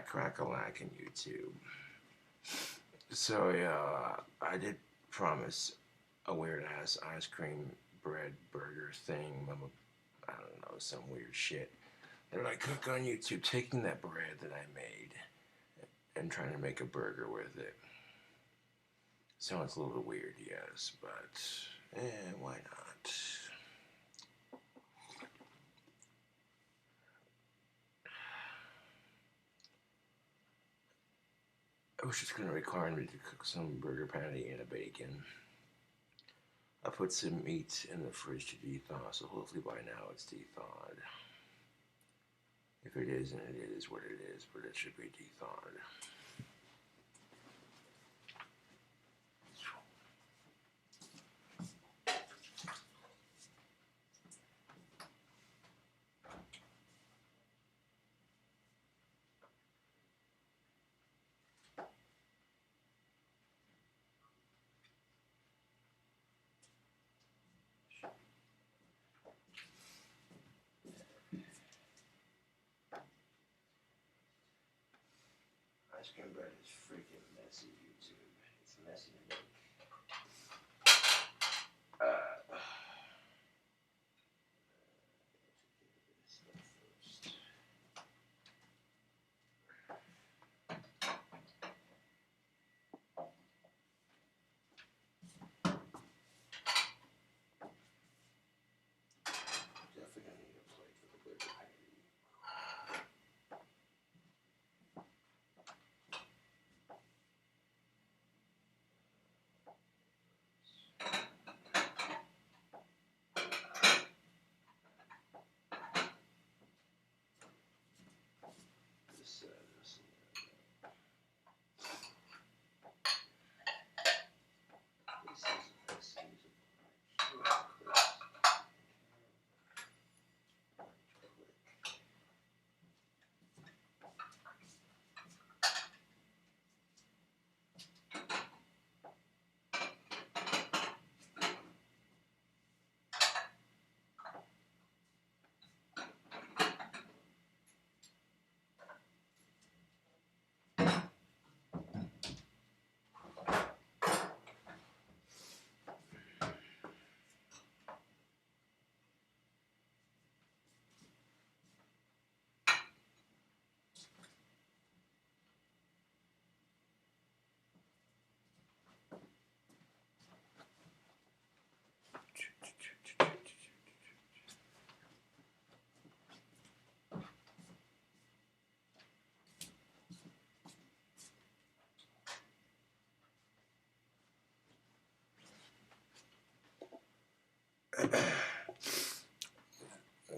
crack-a-lack in YouTube. So yeah, I did promise a weird ass ice cream bread burger thing. I don't know, some weird shit that I cook on YouTube, taking that bread that I made and trying to make a burger with it. Sounds a little weird, yes, but why not? It was just going to require me to cook some burger patty and a bacon. I put some meat in the fridge to de-thaw, so hopefully by now it's de-thawed. If it isn't, it is what it is, but it should be de-thawed. Ice cream bread is freaking messy, YouTube. It's messy to make. Definitely gonna need a plate for the burger patty. This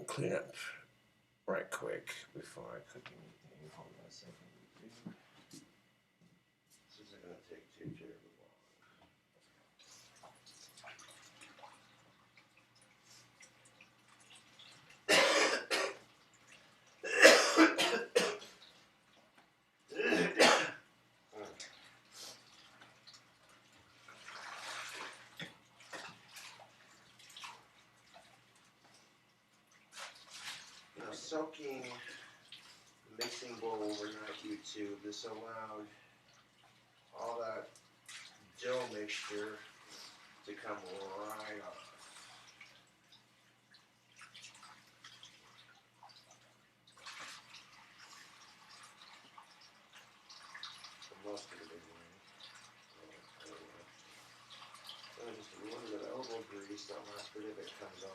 clean up right quick before I cook anything. Hold on a second. This isn't going to take too terribly long. Soaking the mixing bowl overnight, YouTube. This allowed all that dough mixture to come right off. For most of it, anyway. Just a little bit of elbow grease. That last bit of it comes off.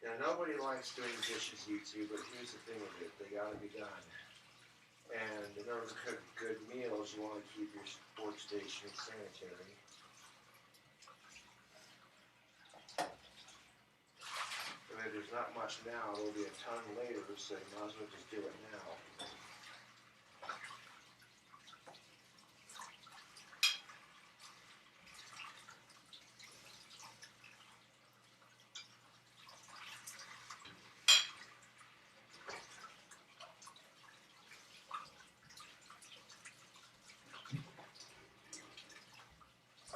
Now, nobody likes doing dishes, YouTube, but here's the thing with it. They gotta be done. And in order to cook good meals, you want to keep your workstation sanitary. And if there's not much now, there'll be a ton later, so you might as well just do it now.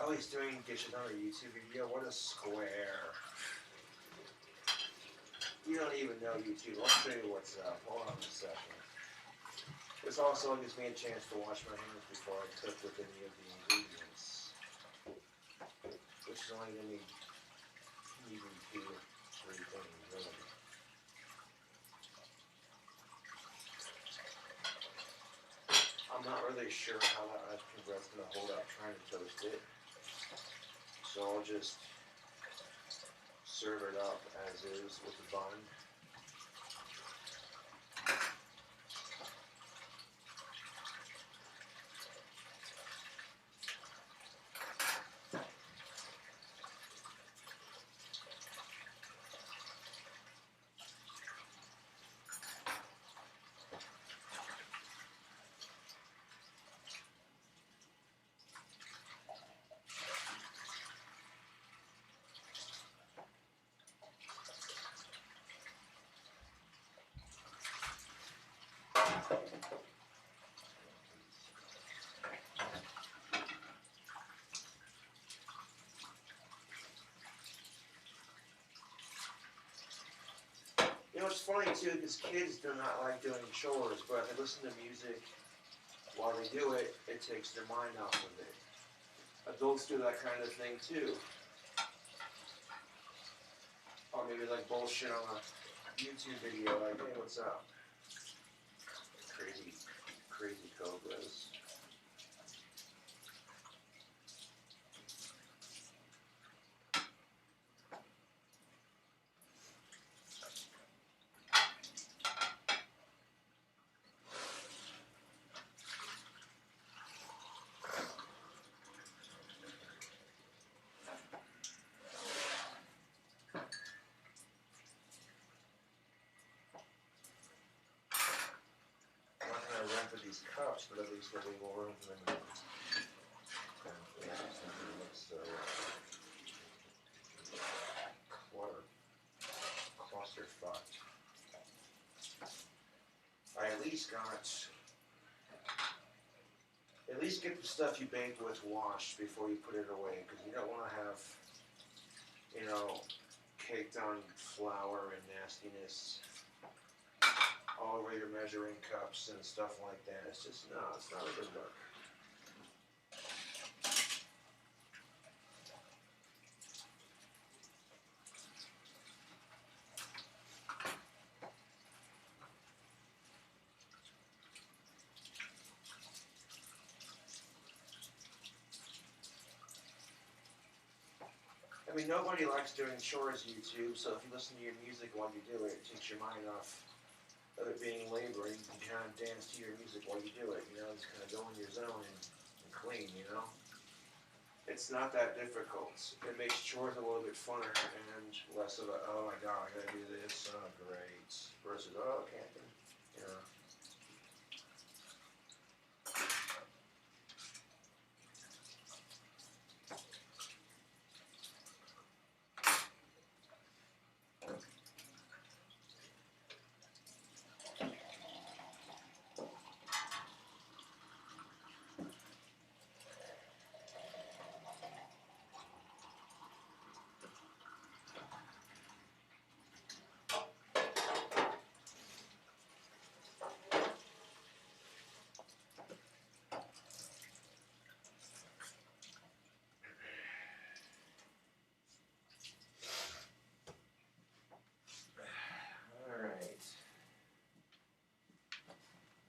Oh, he's doing dishes on a YouTube video? What a square. You don't even know YouTube. I'll show you what's up. Hold on a second. This also gives me a chance to wash my hands before I cook with any of the ingredients. Which is only going to need two or three things, really. I'm not really sure how that ice cream bread's going to hold up trying to toast it. So I'll just serve it up as is with the bun. You know, it's funny too, because kids do not like doing chores, but if they listen to music while they do it, it takes their mind off of it. Adults do that kind of thing too. Or maybe like bullshit on a YouTube video, like, hey, what's up? Crazy cobras. Run for these cups, but at least there'll be more room for them. So clusterfuck. I at least get the stuff you bake with washed before you put it away, because you don't want to have, you know, caked on flour and nastiness all over your measuring cups and stuff like that. It's just, no, it's not a good look. I mean, nobody likes doing chores, YouTube, so if you listen to your music while you do it, it takes your mind off of it being labor, and you can kind of dance to your music while you do it, you know, just kind of go in your zone and clean, you know? It's not that difficult. It makes chores a little bit funner and less of a, oh my god, I gotta do this, oh great, versus, oh, camping, you know?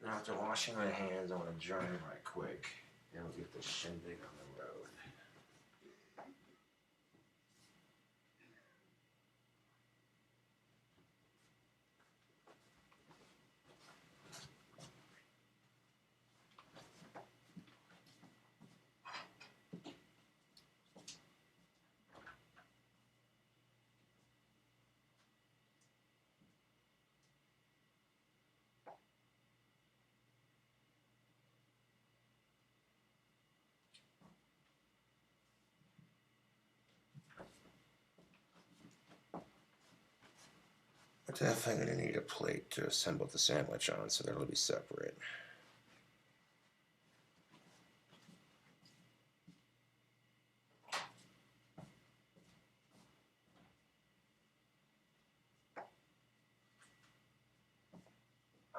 Now after washing my hands, I want to dry them right quick, and we'll get the shindig on the road. We're definitely going to need a plate to assemble the sandwich on, so that'll be separate.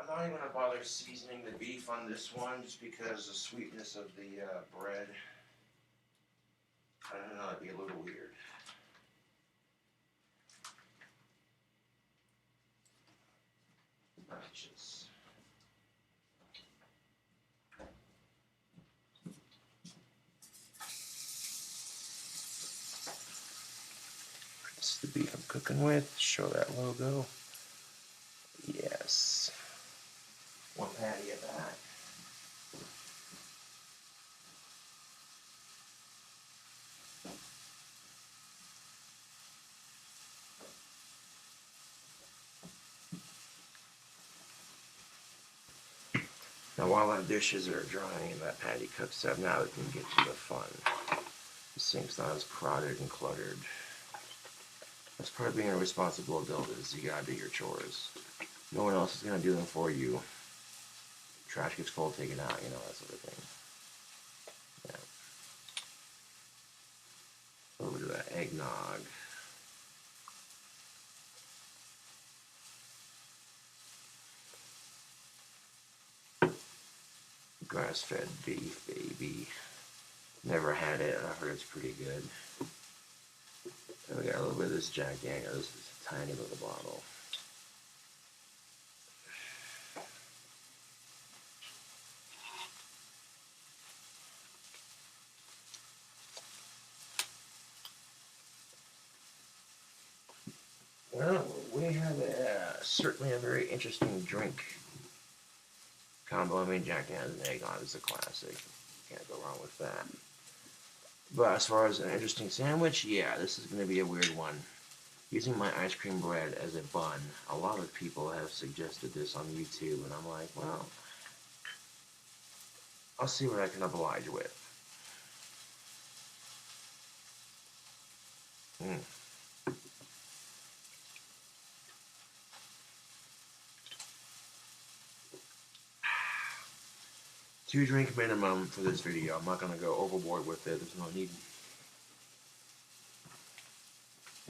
not even gonna bother seasoning the beef on this one, just because the sweetness of the bread. I don't know, it'd be a little weird. Righteous. This is the beef I'm cooking with. Show that logo. Yes. One patty of that. Now while our dishes are drying and that patty cooks up, now we can get to the fun. The sink's not as crowded and cluttered. That's part of being a responsible adult, is you gotta do your chores. No one else is gonna do them for you. Trash gets full, take it out, you know, that sort of thing. Yeah. A little bit of that eggnog. Grass-fed beef, baby. Never had it, and I heard it's pretty good. And we got a little bit of this Jack Daniels. This is a tiny little bottle. Well, we have certainly a very interesting drink combo. I mean, Jack Daniels and eggnog is a classic. Can't go wrong with that. But as far as an interesting sandwich, yeah, this is going to be a weird one. Using my ice cream bread as a bun, a lot of people have suggested this on YouTube, and I'm like, well, I'll see what I can oblige with. Mm. 2 drink minimum for this video. I'm not going to go overboard with it. There's no need.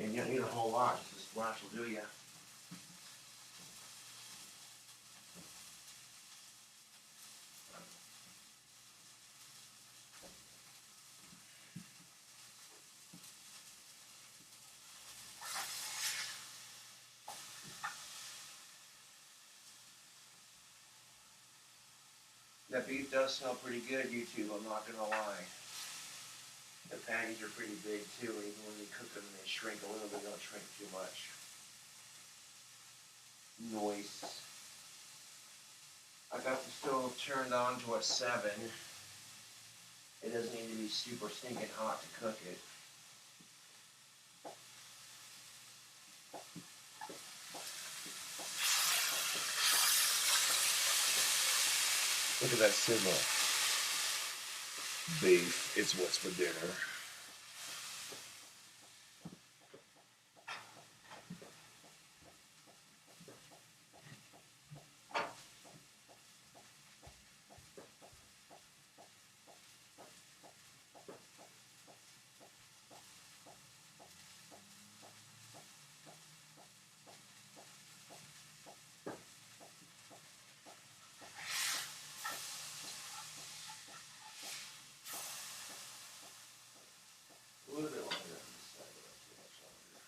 And you don't need a whole lot. Just a splash will do ya. That beef does smell pretty good, YouTube, I'm not gonna lie. The patties are pretty big too, and even when you cook them, they shrink a little bit, they don't shrink too much. Nice. I got the stove turned on to a 7. It doesn't need to be super stinking hot to cook it. Look at that sizzle. Beef, it's what's for dinner. A little bit longer on this side, but not too much longer.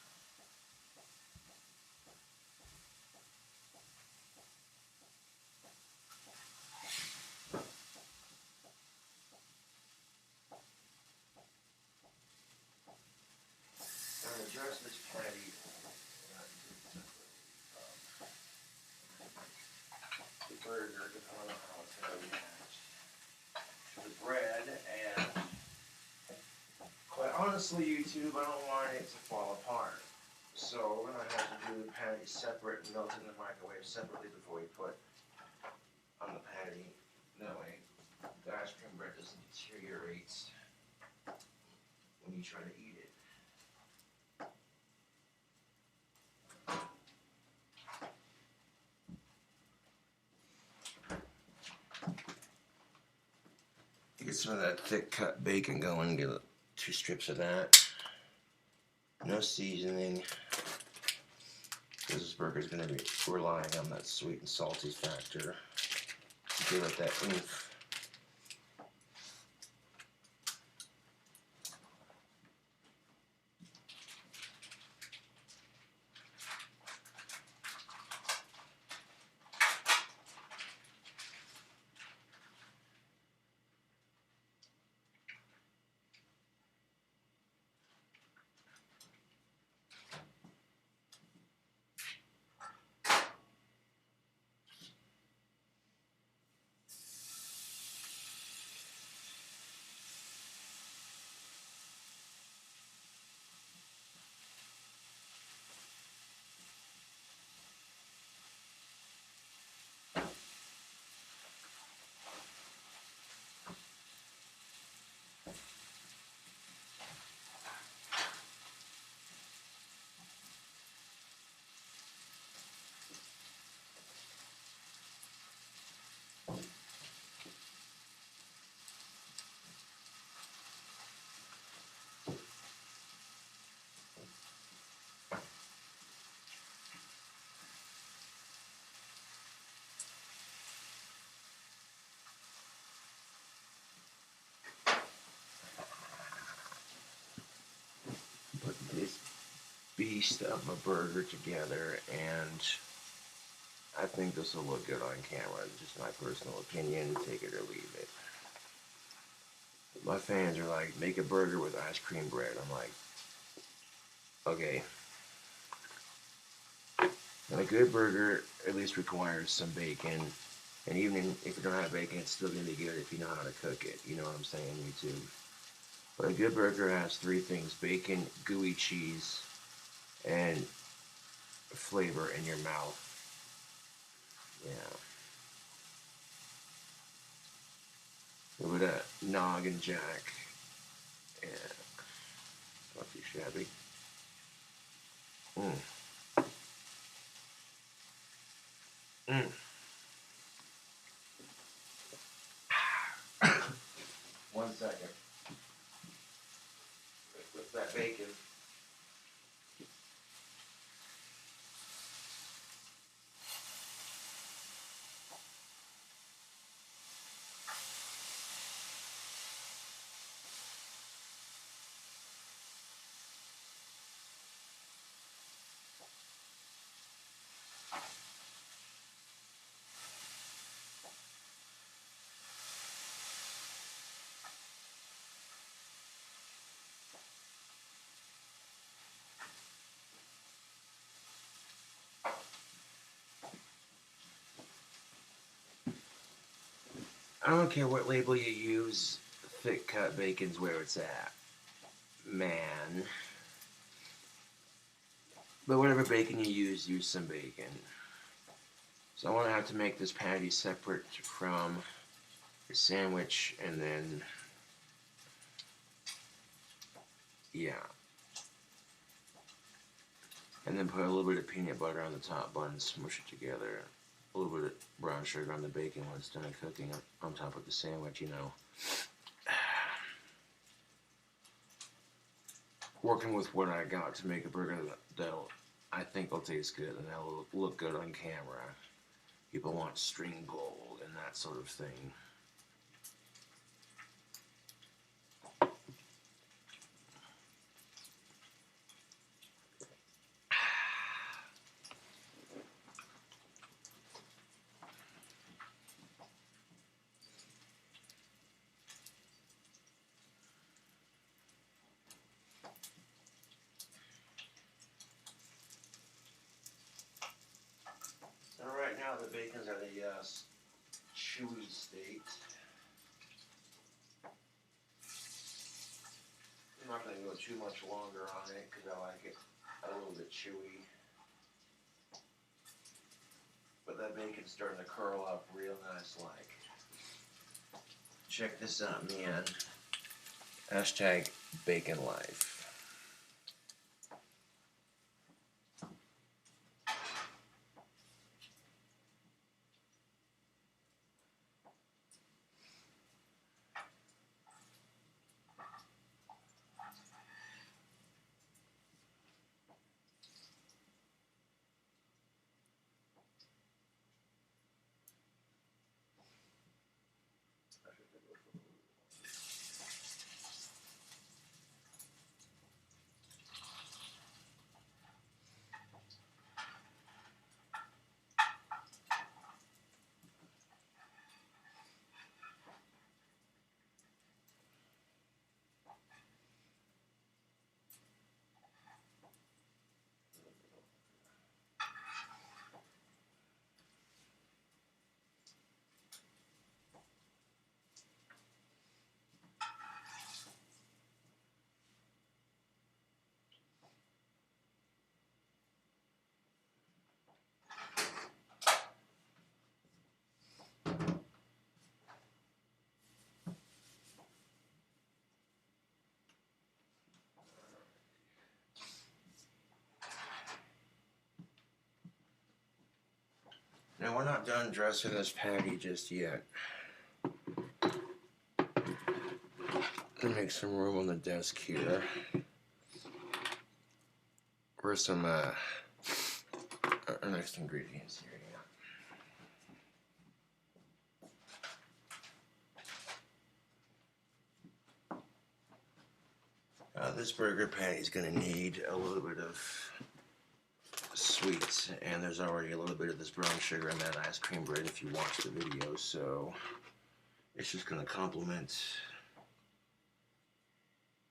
I'm going to dress this patty. The burger, depending on how it's going to react to the bread, and quite honestly, YouTube, I don't want it to fall apart. So we're going to have to do the patty separate and melt in the microwave separately before we put on the patty. That way, the ice cream bread doesn't deteriorate when you try to eat it. Get some of that thick cut bacon going, get 2 strips of that. No seasoning. This burger is going to be relying on that sweet and salty factor to give it that oomph. Put this beast of a burger together, and I think this will look good on camera. Just my personal opinion, take it or leave it. My fans are like, make a burger with ice cream bread. I'm like, okay. And a good burger at least requires some bacon. And even if you don't have bacon, it's still going to be good if you know how to cook it. You know what I'm saying, YouTube? But a good burger has three things: bacon, gooey cheese, and flavor in your mouth. Yeah. A little bit of noggin jack. Yeah. Not too shabby. One second. With that bacon. I don't care what label you use, thick cut bacon's where it's at. Man. But whatever bacon you use some bacon. So I want to have to make this patty separate from the sandwich, and then, yeah. And then put a little bit of peanut butter on the top bun, smush it together. A little bit of brown sugar on the bacon when it's done cooking on top of the sandwich, you know. Working with what I got to make a burger that'll, I think will taste good and that'll look good on camera. People want string pulled and that sort of thing. So right now the bacon's at a chewy state. I'm not going to go too much longer on it because I like it a little bit chewy. But that bacon's starting to curl up real nice like. Check this out, man. Hashtag bacon life. Now we're not done dressing this patty just yet. Let me make some room on the desk here. Where's some our next ingredients here? This burger patty is going to need a little bit of sweet, and there's already a little bit of this brown sugar in that ice cream bread if you watch the video, so it's just going to complement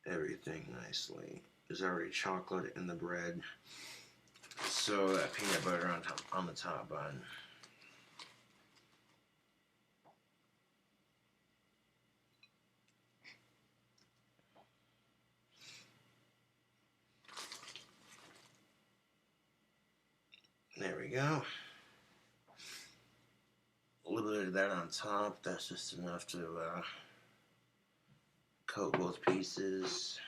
everything nicely. There's already chocolate in the bread, so that peanut butter on the top bun. There we go. A little bit of that on top. That's just enough to coat both pieces.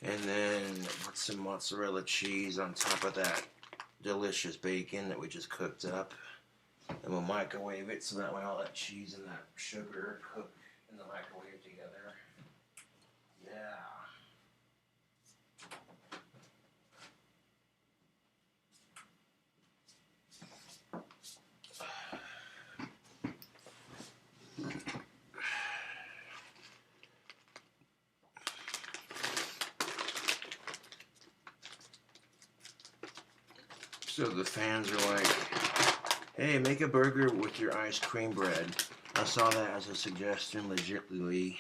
And then put some mozzarella cheese on top of that delicious bacon that we just cooked up. And we'll microwave it so that way all that cheese and that sugar cook in the microwave together. Yeah. So the fans are like, hey, make a burger with your ice cream bread. I saw that as a suggestion legitimately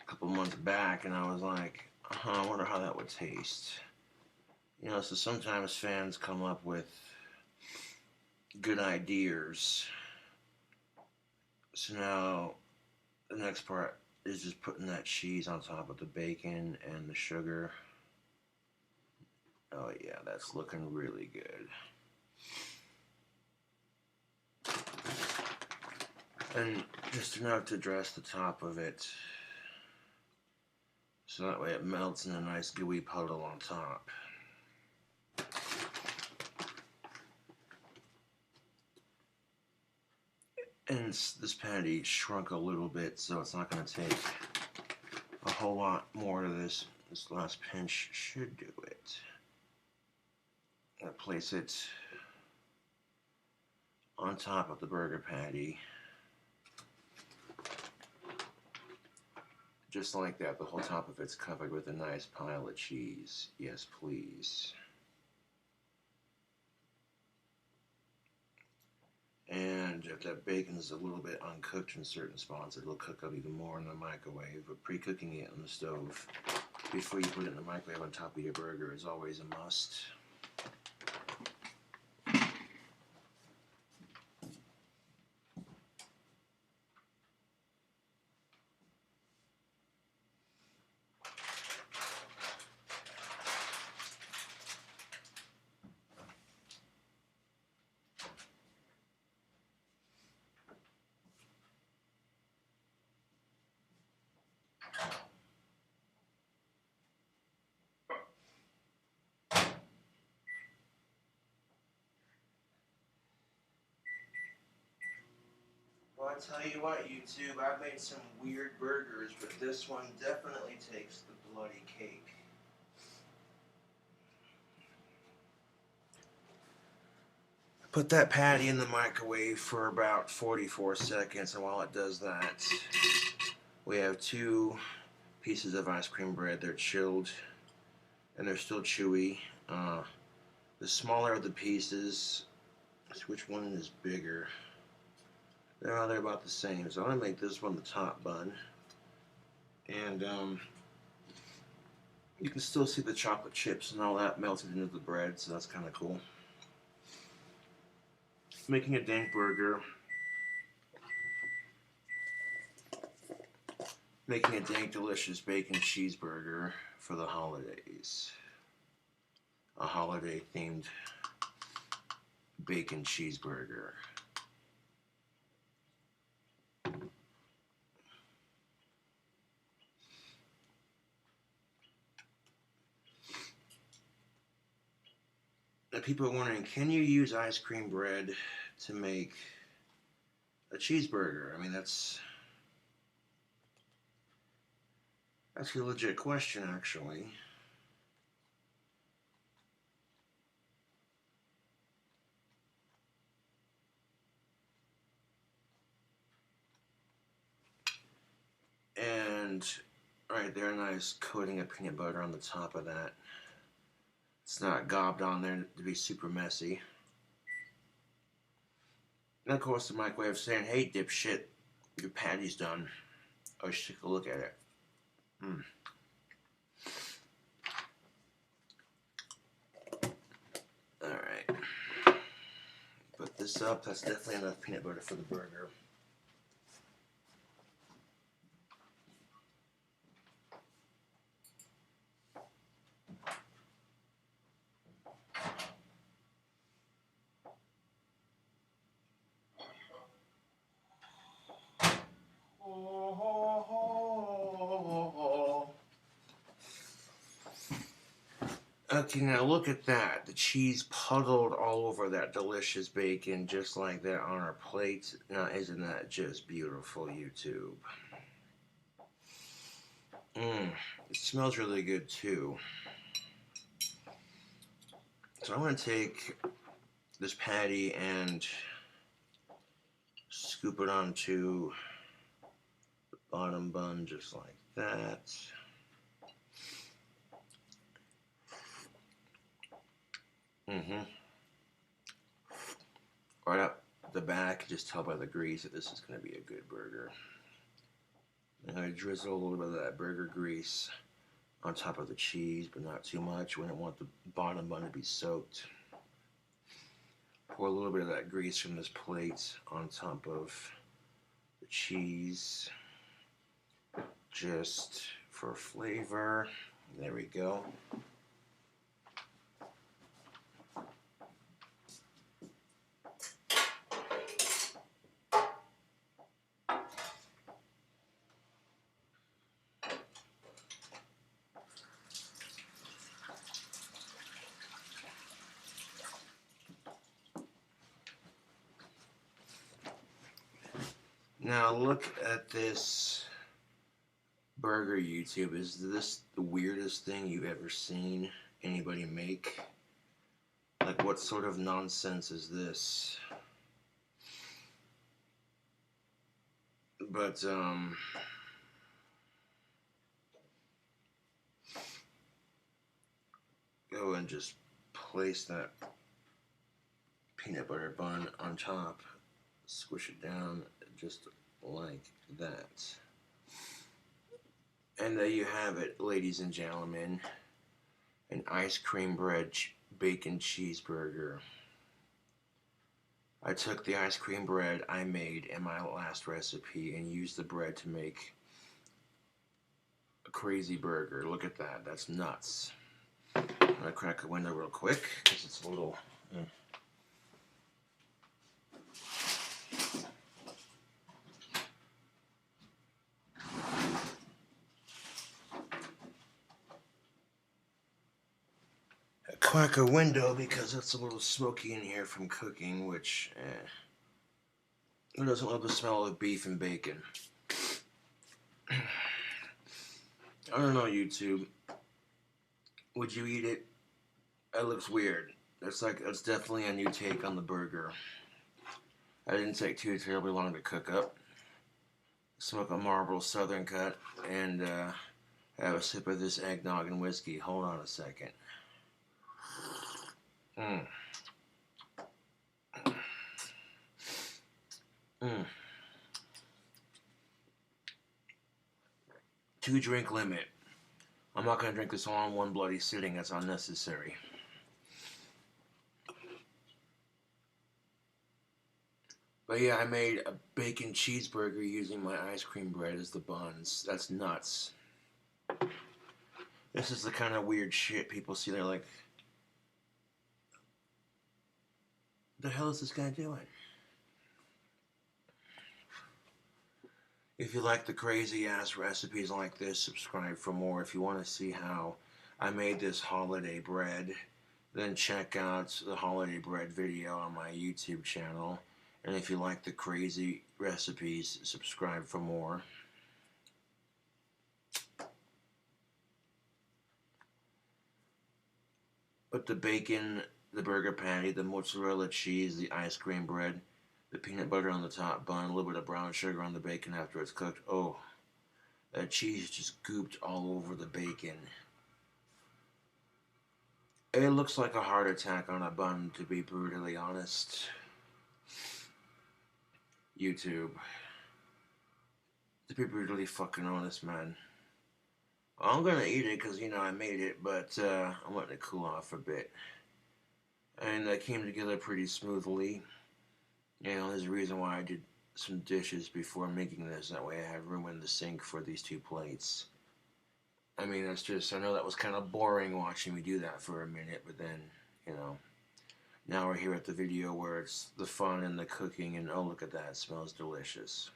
a couple months back, and I was like, I wonder how that would taste. You know, so sometimes fans come up with good ideas. So now the next part is just putting that cheese on top of the bacon and the sugar. Oh yeah, that's looking really good. And just enough to dress the top of it, so that way it melts in a nice gooey puddle on top. And this patty shrunk a little bit, so it's not going to take a whole lot more to this. This last pinch should do it. I'm going to place it on top of the burger patty. Just like that, the whole top of it's covered with a nice pile of cheese. Yes, please. And if that bacon is a little bit uncooked in certain spots, it'll cook up even more in the microwave. But pre-cooking it on the stove before you put it in the microwave on top of your burger is always a must. Well, I tell you what, YouTube, I've made some weird burgers, but this one definitely takes the bloody cake. Put that patty in the microwave for about 44 seconds, and while it does that, we have 2 pieces of ice cream bread. They're chilled, and they're still chewy. The smaller of the pieces, which one is bigger? They're about the same, so I'm going to make this one the top bun. And you can still see the chocolate chips and all that melted into the bread, so that's kind of cool. Making a dank burger. Making a dank, delicious bacon cheeseburger for the holidays. A holiday-themed bacon cheeseburger. And people are wondering, can you use ice cream bread to make a cheeseburger? I mean, that's a legit question, actually. And right there, a nice coating of peanut butter on the top of that. It's not gobbed on there to be super messy. And of course, the microwave saying, "Hey, dipshit, your patty's done." Oh, you should take a look at it. Mm. Alright. Put this up. That's definitely enough peanut butter for the burger. Okay, now look at that. The cheese puddled all over that delicious bacon just like that on our plate. Now, isn't that just beautiful, YouTube? It smells really good, too. So I'm going to take this patty and scoop it onto the bottom bun just like that. Right up the back, just tell by the grease that this is going to be a good burger. I'm going to drizzle a little bit of that burger grease on top of the cheese, but not too much. We don't want the bottom bun to be soaked. Pour a little bit of that grease from this plate on top of the cheese, just for flavor. There we go. Now look at this burger, YouTube. Is this the weirdest thing you've ever seen anybody make? Like, what sort of nonsense is this? But, go and just place that peanut butter bun on top. Squish it down just like that. And there you have it, ladies and gentlemen. An ice cream bread bacon cheeseburger. I took the ice cream bread I made in my last recipe and used the bread to make a crazy burger. Look at that. That's nuts. I'm going to crack a window real quick because it's a little... Crack a window because it's a little smoky in here from cooking, which who doesn't love the smell of beef and bacon? I don't know, YouTube. Would you eat it? It looks weird. It's definitely a new take on the burger. I didn't take too terribly long to cook up. Smoke a Marlboro Southern Cut and have a sip of this eggnog and whiskey. Hold on a second. Mm. 2-drink limit. I'm not going to drink this all in one bloody sitting. That's unnecessary. But yeah, I made a bacon cheeseburger using my ice cream bread as the buns. That's nuts. This is the kind of weird shit people see. They're like, what the hell is this guy doing? If you like the crazy ass recipes like this, subscribe for more. If you want to see how I made this holiday bread then check out the holiday bread video on my YouTube channel. And if you like the crazy recipes, subscribe for more. With the bacon, the burger patty, the mozzarella cheese, the ice cream bread, the peanut butter on the top bun, a little bit of brown sugar on the bacon after it's cooked. Oh, that cheese just gooped all over the bacon. It looks like a heart attack on a bun, to be brutally honest. YouTube. To be brutally fucking honest, man. I'm gonna eat it because, I made it, but I'm letting it cool off a bit. And that came together pretty smoothly. There's a reason why I did some dishes before making this. That way I have room in the sink for these 2 plates. I mean, I know that was kind of boring watching me do that for a minute, but then, now we're here at the video where it's the fun and the cooking, and oh, look at that, it smells delicious.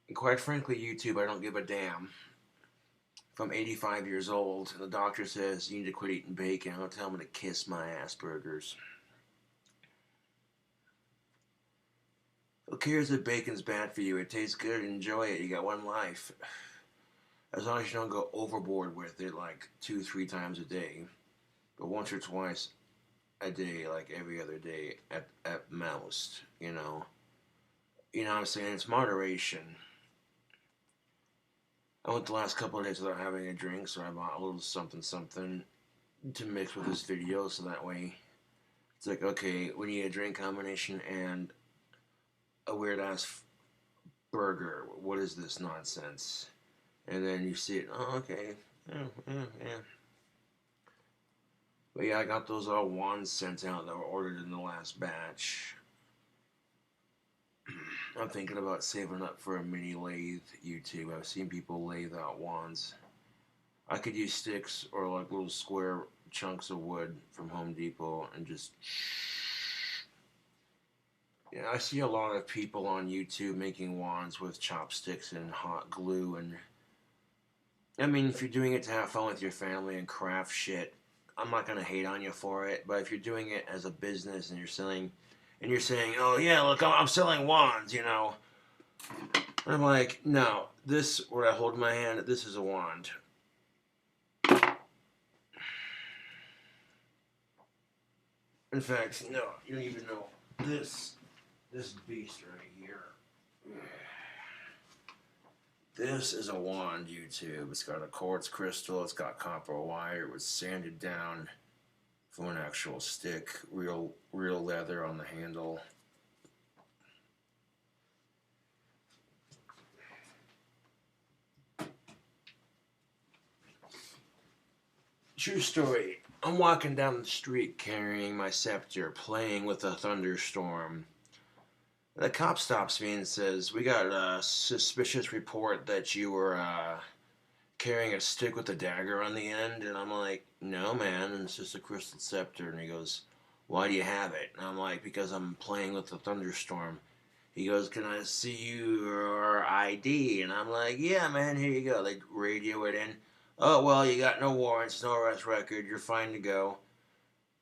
And quite frankly, YouTube, I don't give a damn. If I'm 85 years old and the doctor says you need to quit eating bacon, I'm going to tell him to kiss my ass burgers. Who cares if bacon's bad for you? It tastes good. Enjoy it. You got one life. As long as you don't go overboard with it like 2-3 times a day. But once or twice a day, like every other day at most, You know what I'm saying? It's moderation. I went the last couple of days without having a drink, so I bought a little something to mix with this video, so that way it's like, okay, we need a drink combination and a weird ass burger. What is this nonsense? And then you see it, oh, okay, yeah. But yeah, I got those all wands sent out that were ordered in the last batch. I'm thinking about saving up for a mini lathe, YouTube. I've seen people lathe out wands. I could use sticks or like little square chunks of wood from Home Depot and just... I see a lot of people on YouTube making wands with chopsticks and hot glue, and I mean, if you're doing it to have fun with your family and craft shit, I'm not gonna hate on you for it. But if you're doing it as a business and you're saying, oh yeah, look, I'm selling wands, I'm like, no, this, where I hold my hand, this is a wand. In fact, no, you don't even know this beast right here. This is a wand, YouTube. It's got a quartz crystal, it's got copper wire, it was sanded down from an actual stick, real leather on the handle. True story. I'm walking down the street carrying my scepter, playing with a thunderstorm. The cop stops me and says, we got a suspicious report that you were carrying a stick with a dagger on the end. And I'm like, no, man, it's just a crystal scepter. And he goes, why do you have it? And I'm like, because I'm playing with the thunderstorm. He goes, can I see your ID? And I'm like, yeah, man, here you go. They radio it in. Oh, well, you got no warrants, no arrest record. You're fine to go.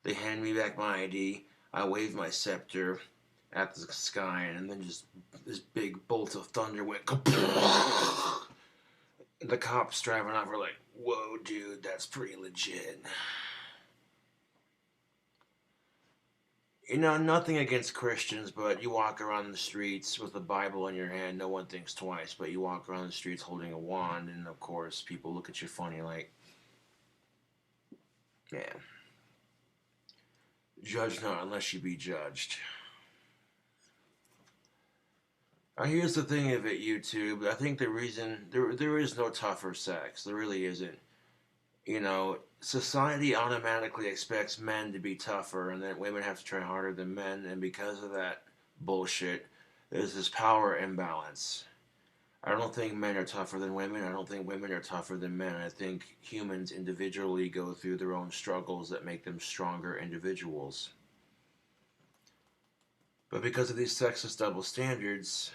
They hand me back my ID. I wave my scepter at the sky, and then just this big bolt of thunder went. The cops driving off were like, whoa, dude, that's pretty legit. Nothing against Christians, but you walk around the streets with the Bible in your hand, no one thinks twice, but you walk around the streets holding a wand, and of course, people look at you funny like, yeah. Judge not unless you be judged. Now, here's the thing of it, YouTube. I think the reason there is no tougher sex. There really isn't. Society automatically expects men to be tougher, and that women have to try harder than men. And because of that bullshit, there's this power imbalance. I don't think men are tougher than women. I don't think women are tougher than men. I think humans individually go through their own struggles that make them stronger individuals. But because of these sexist double standards,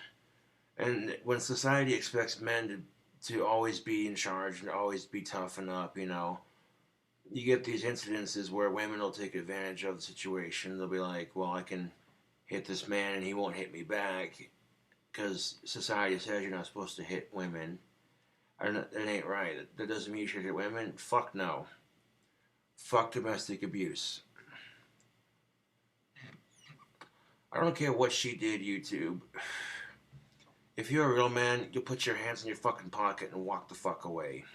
and when society expects men to always be in charge and always be toughen up, you get these incidences where women will take advantage of the situation. They'll be like, well, I can hit this man and he won't hit me back because society says you're not supposed to hit women. That ain't right. That doesn't mean you should hit women. Fuck no. Fuck domestic abuse. I don't care what she did, YouTube. If you're a real man, you'll put your hands in your fucking pocket and walk the fuck away.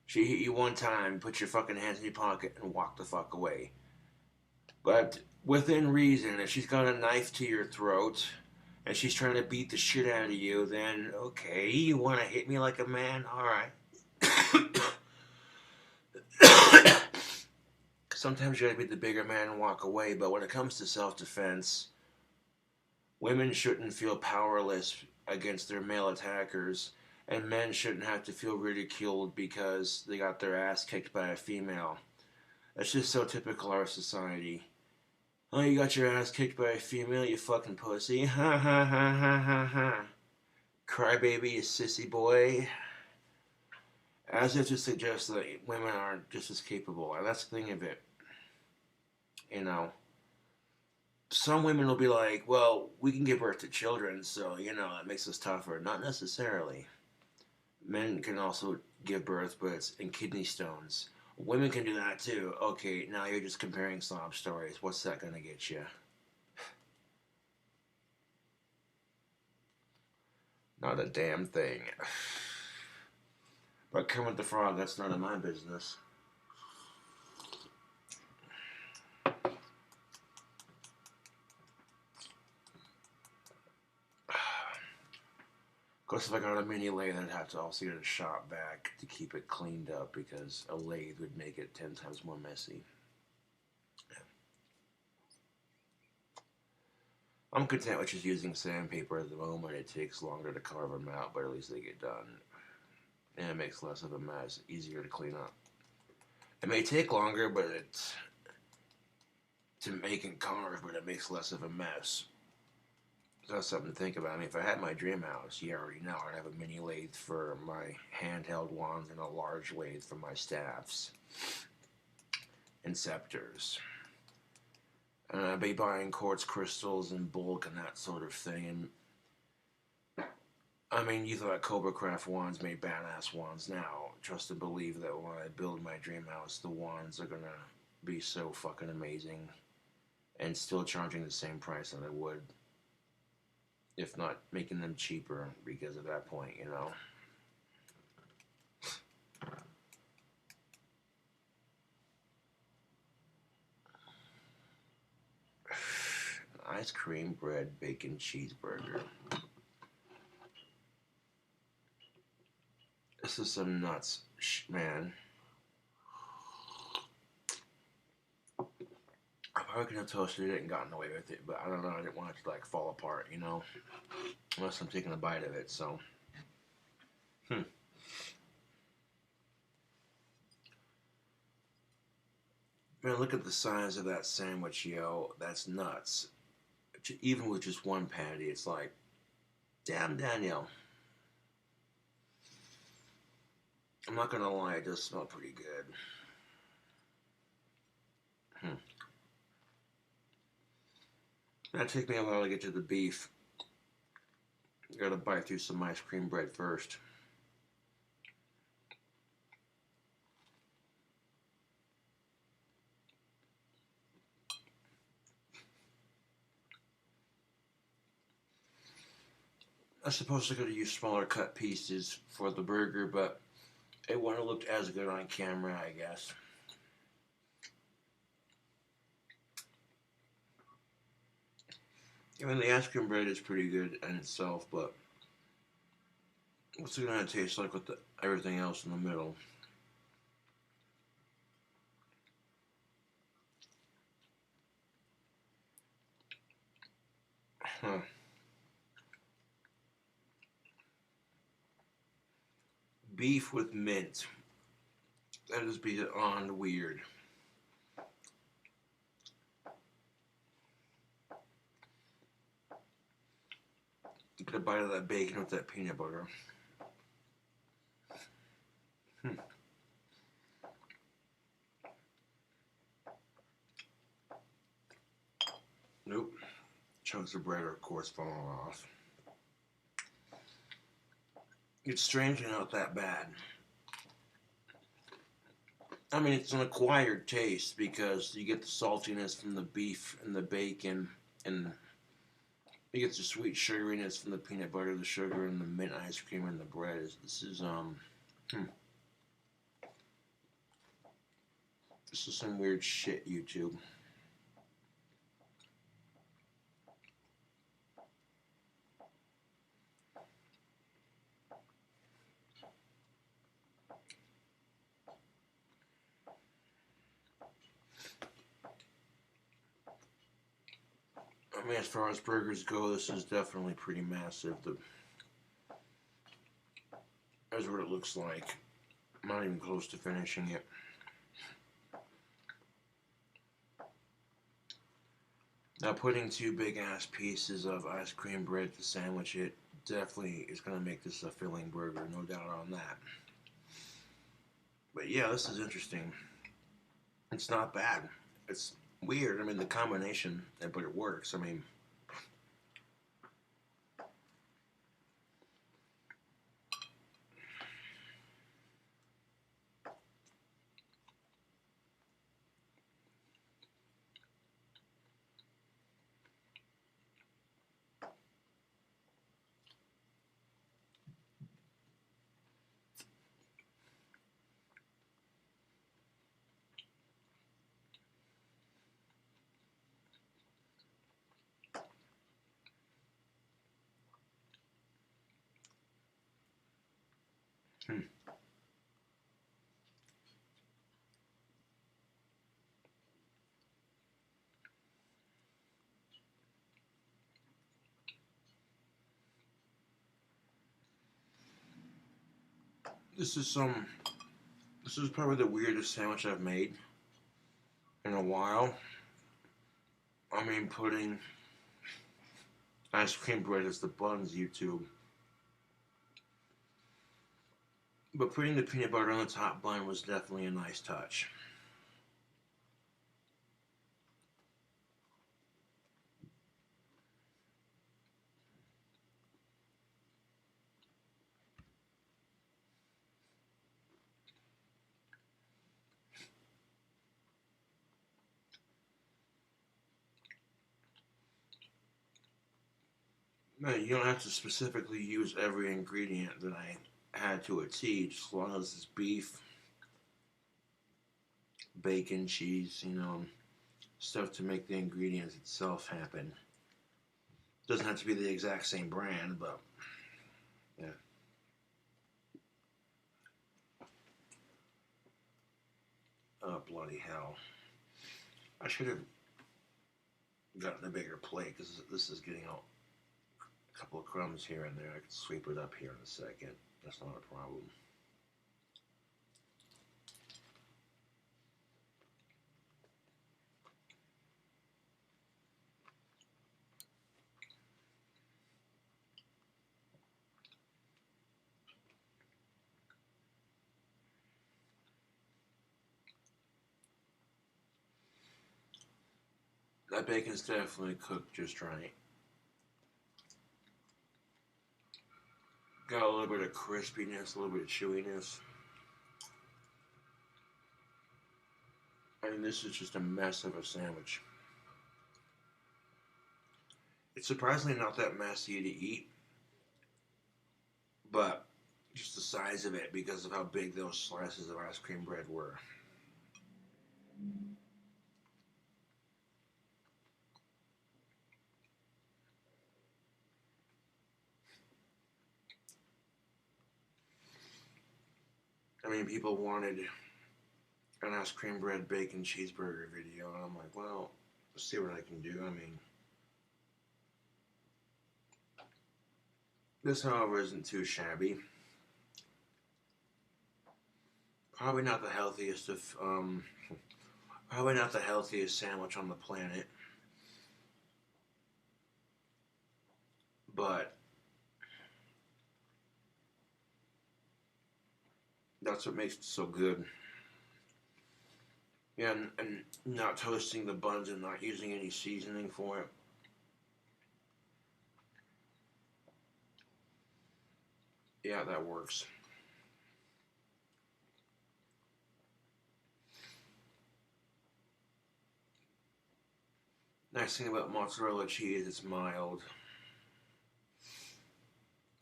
She hit you one time, put your fucking hands in your pocket and walk the fuck away. But within reason, if she's got a knife to your throat and she's trying to beat the shit out of you, then okay, you want to hit me like a man? Alright. Sometimes you gotta be the bigger man and walk away, but when it comes to self-defense, women shouldn't feel powerless against their male attackers, and men shouldn't have to feel ridiculed because they got their ass kicked by a female. That's just so typical of our society. Oh, you got your ass kicked by a female, you fucking pussy. Ha ha ha ha ha ha. Crybaby, you sissy boy. As if to suggest that women aren't just as capable. And that's the thing of it. Some women will be like, well, we can give birth to children, so, that makes us tougher. Not necessarily. Men can also give birth, but it's in kidney stones. Women can do that too. Okay, now you're just comparing sob stories. What's that gonna get you? Not a damn thing. But Kermit the Frog, that's none of my business. Of course, if I got a mini lathe, I'd have to also get a shop vac to keep it cleaned up because a lathe would make it 10 times more messy. I'm content with just using sandpaper at the moment. It takes longer to carve them out, but at least they get done. And it makes less of a mess, easier to clean up. It may take longer, but it's to make and carve, but it makes less of a mess. So that's something to think about. I mean, if I had my dream house, you already know, I'd have a mini lathe for my handheld wands and a large lathe for my staffs and scepters. And I'd be buying quartz crystals in bulk and that sort of thing. And I mean, you thought KINGCOBRAJFS wands made badass wands. Now, trust and believe that when I build my dream house, the wands are gonna be so fucking amazing and still charging the same price that I would, if not making them cheaper because of that point, Ice cream, bread, bacon, cheeseburger. This is some nuts, man. I probably could have toasted it and gotten away with it, but I don't know, I didn't want it to fall apart, unless I'm taking a bite of it, so. Man, look at the size of that sandwich, yo. That's nuts. Even with just one patty, it's like, damn, Daniel. I'm not gonna lie, it does smell pretty good. That'll take me a while to get to the beef. Gotta bite through some ice cream bread first. I suppose I could have used smaller cut pieces for the burger, but it wouldn't have looked as good on camera, I guess. I mean, the ice cream bread is pretty good in itself, but what's it gonna taste like with everything else in the middle? Huh. Beef with mint. That is beyond weird. Get a bite of that bacon with that peanut butter. Nope. Chunks of bread are, of course, falling off. It's strangely not that bad. I mean, it's an acquired taste because you get the saltiness from the beef and the bacon, and you get the sweet sugariness from the peanut butter, the sugar, and the mint ice cream and the bread. This is some weird shit, YouTube. I mean, as far as burgers go, this is definitely pretty massive. That's what it looks like. I'm not even close to finishing it. Now, putting 2 big ass pieces of ice cream bread to sandwich it definitely is going to make this a filling burger, no doubt on that. But yeah, this is interesting. It's not bad. It's weird. I mean, the combination, but it works. I mean, this is probably the weirdest sandwich I've made in a while. I mean, putting ice cream bread as the buns, YouTube. But putting the peanut butter on the top bun was definitely a nice touch. You don't have to specifically use every ingredient that I had to a T, just as long as it's beef, bacon, cheese, stuff to make the ingredients itself happen. Doesn't have to be the exact same brand, but yeah. Oh, bloody hell. I should have gotten a bigger plate because this is getting a couple of crumbs here and there. I could sweep it up here in a second. That's not a problem. That bacon's definitely cooked just right. Got a little bit of crispiness, a little bit of chewiness. I mean, this is just a mess of a sandwich. It's surprisingly not that messy to eat, but just the size of it because of how big those slices of ice cream bread were. I mean, people wanted an ice cream bread bacon cheeseburger video, and I'm like, well, let's see what I can do. I mean, this, however, isn't too shabby. Probably not the healthiest of, probably not the healthiest sandwich on the planet, but That's what makes it so good. Yeah, and not toasting the buns and not using any seasoning for it. Yeah, that works. Nice thing about mozzarella cheese, it's mild.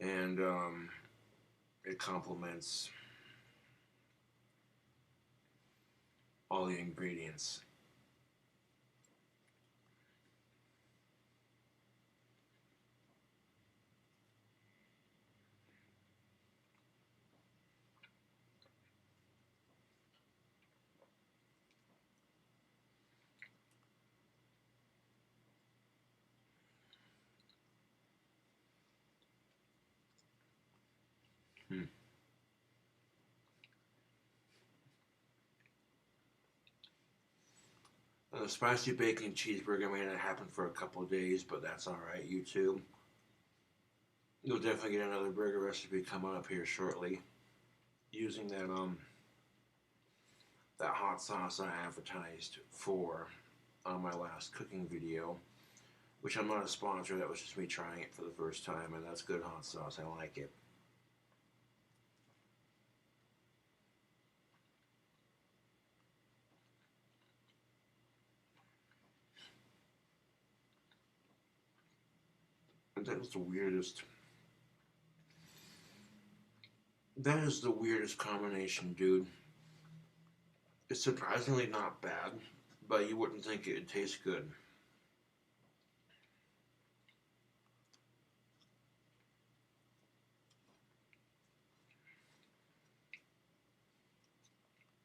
And it complements all the ingredients. Hmm. The spicy bacon cheeseburger made it happen for a couple of days, but that's alright, YouTube. You'll definitely get another burger recipe coming up here shortly using that hot sauce I advertised for on my last cooking video, which I'm not a sponsor, that was just me trying it for the first time, and that's good hot sauce, I like it. And that was the weirdest. That is the weirdest combination, dude. It's surprisingly not bad, but you wouldn't think it would taste good.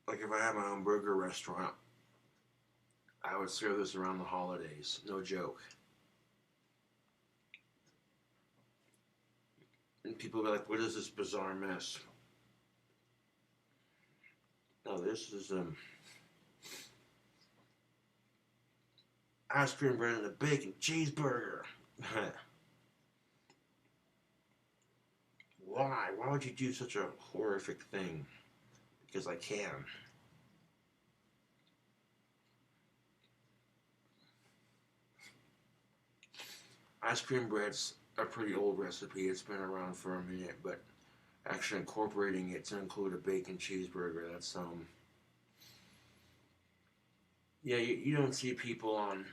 Like if I had my own burger restaurant, I would serve this around the holidays. No joke. And people be like, what is this bizarre mess? No, this is ice cream bread and a bacon cheeseburger. Why? Why would you do such a horrific thing? Because I can. Ice cream bread's a pretty old recipe. It's been around for a minute, but actually incorporating it to include a bacon cheeseburger, that's yeah, you don't see people on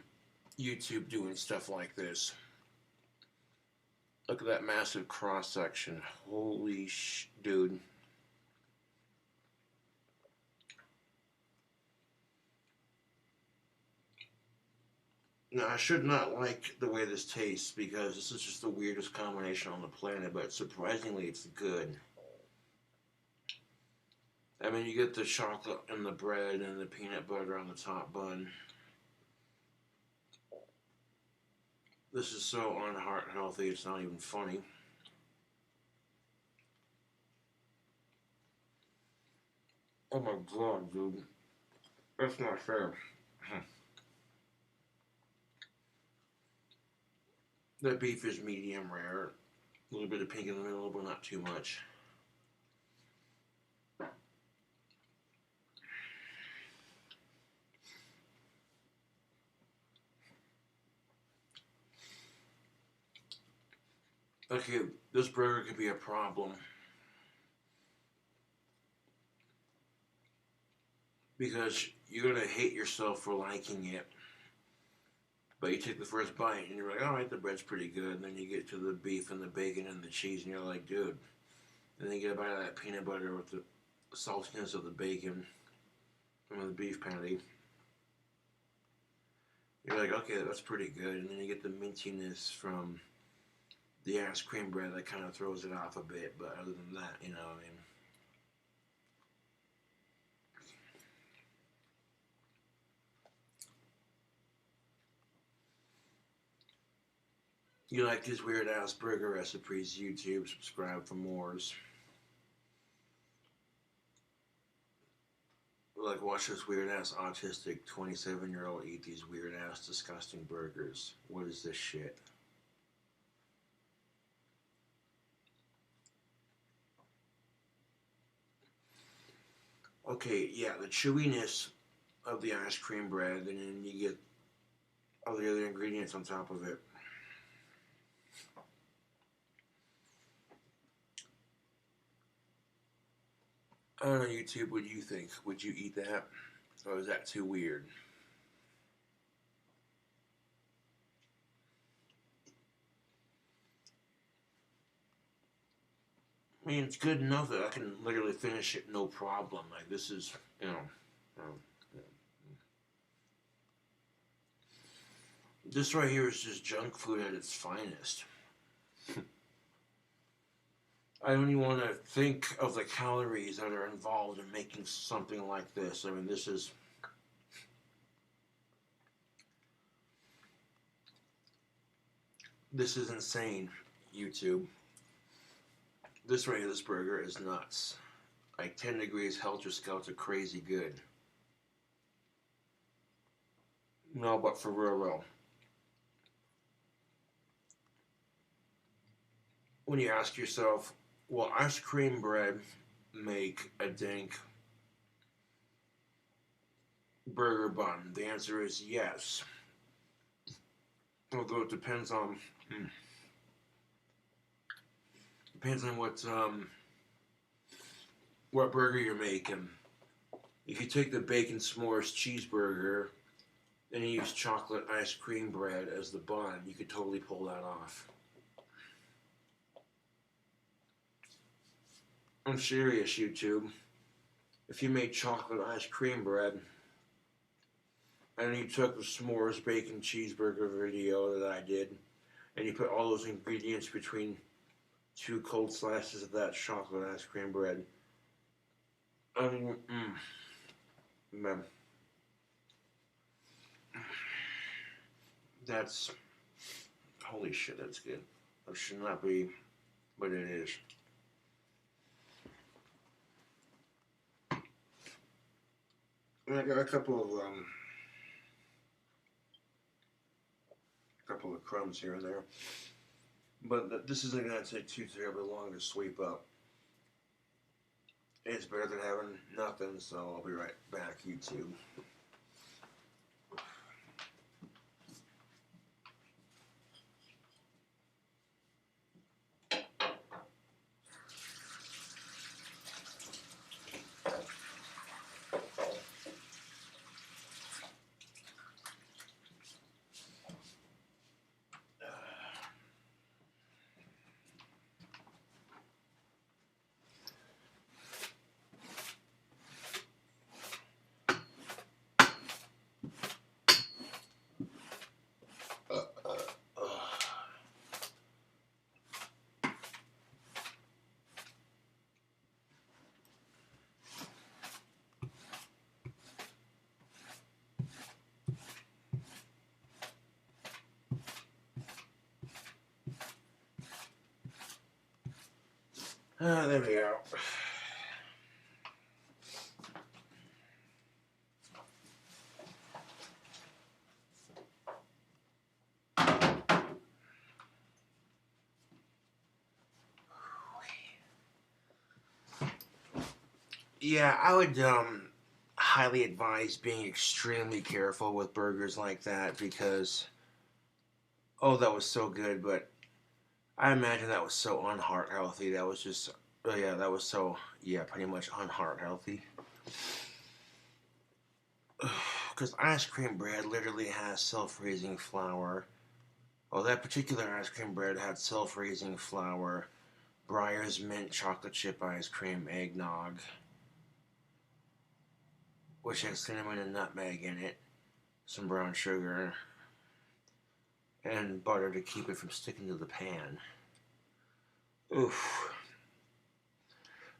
YouTube doing stuff like this. Look at that massive cross section. Holy dude. Now, I should not like the way this tastes because this is just the weirdest combination on the planet, but surprisingly, it's good. I mean, you get the chocolate and the bread and the peanut butter on the top bun. This is so unheart healthy, it's not even funny. Oh my god, dude. That's not fair. The beef is medium rare. A little bit of pink in the middle, but not too much. Okay, this burger could be a problem because you're gonna hate yourself for liking it. But you take the first bite and you're like, all right, the bread's pretty good. And then you get to the beef and the bacon and the cheese, and you're like, dude. And then you get a bite of that peanut butter with the saltiness of the bacon and the beef patty. You're like, okay, that's pretty good. And then you get the mintiness from the ice cream bread that kind of throws it off a bit. But other than that, you know, I mean. You like these weird ass burger recipes, YouTube, subscribe for mores. Like, watch this weird ass autistic 27-year-old eat these weird ass disgusting burgers. What is this shit? Okay, yeah, the chewiness of the ice cream bread, and then you get all the other ingredients on top of it. I don't know, YouTube, what do you think? Would you eat that? Or is that too weird? I mean, it's good enough that I can literally finish it no problem. Like, this is, you know, um, this right here is just junk food at its finest. I don't even want to think of the calories that are involved in making something like this. I mean, this is insane, YouTube. This right here, this burger is nuts. Like 10 degrees helter skelter crazy good. No, but for real. When you ask yourself, will ice cream bread make a dank burger bun? The answer is yes. Although it depends on what burger you're making. If you take the bacon s'mores cheeseburger and you use chocolate ice cream bread as the bun, you could totally pull that off. I'm serious, YouTube. If you made chocolate ice cream bread and you took the s'mores bacon cheeseburger video that I did and you put all those ingredients between 2 cold slices of that chocolate ice cream bread, I mean, man, that's, holy shit, that's good. That should not be, but it is. And I got a couple of crumbs here and there, but this isn't going to take too terribly long to sweep up. It's better than having nothing, so I'll be right back, YouTube. There we go. Yeah, I would highly advise being extremely careful with burgers like that because, oh, that was so good, but I imagine that was so unheart healthy. That was just, oh yeah, that was so, yeah, pretty much unheart healthy. Because ice cream bread literally has self-raising flour. Oh, that particular ice cream bread had self-raising flour, Breyer's mint chocolate chip ice cream, eggnog, which has cinnamon and nutmeg in it, some brown sugar, and butter to keep it from sticking to the pan. Oof.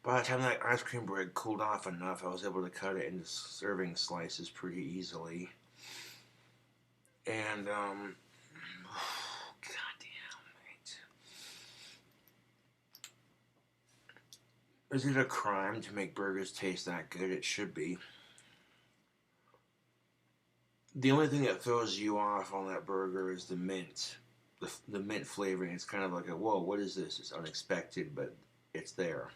By the time that ice cream bread cooled off enough, I was able to cut it into serving slices pretty easily. And, goddamn it. Is it a crime to make burgers taste that good? It should be. The only thing that throws you off on that burger is the mint. The mint flavoring. It's kind of like a, whoa, what is this? It's unexpected, but it's there.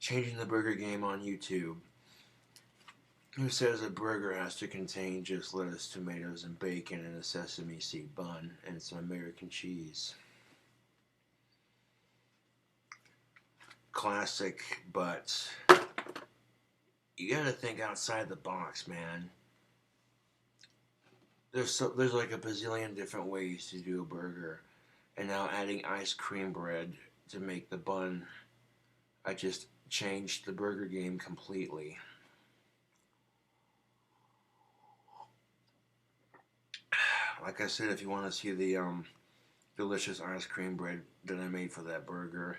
Changing the burger game on YouTube. Who says a burger has to contain just lettuce, tomatoes, and bacon, and a sesame seed bun, and some American cheese? Classic, but you gotta think outside the box, man. There's like a bazillion different ways to do a burger, and now adding ice cream bread to make the bun, I just changed the burger game completely. Like I said, if you want to see the delicious ice cream bread that I made for that burger,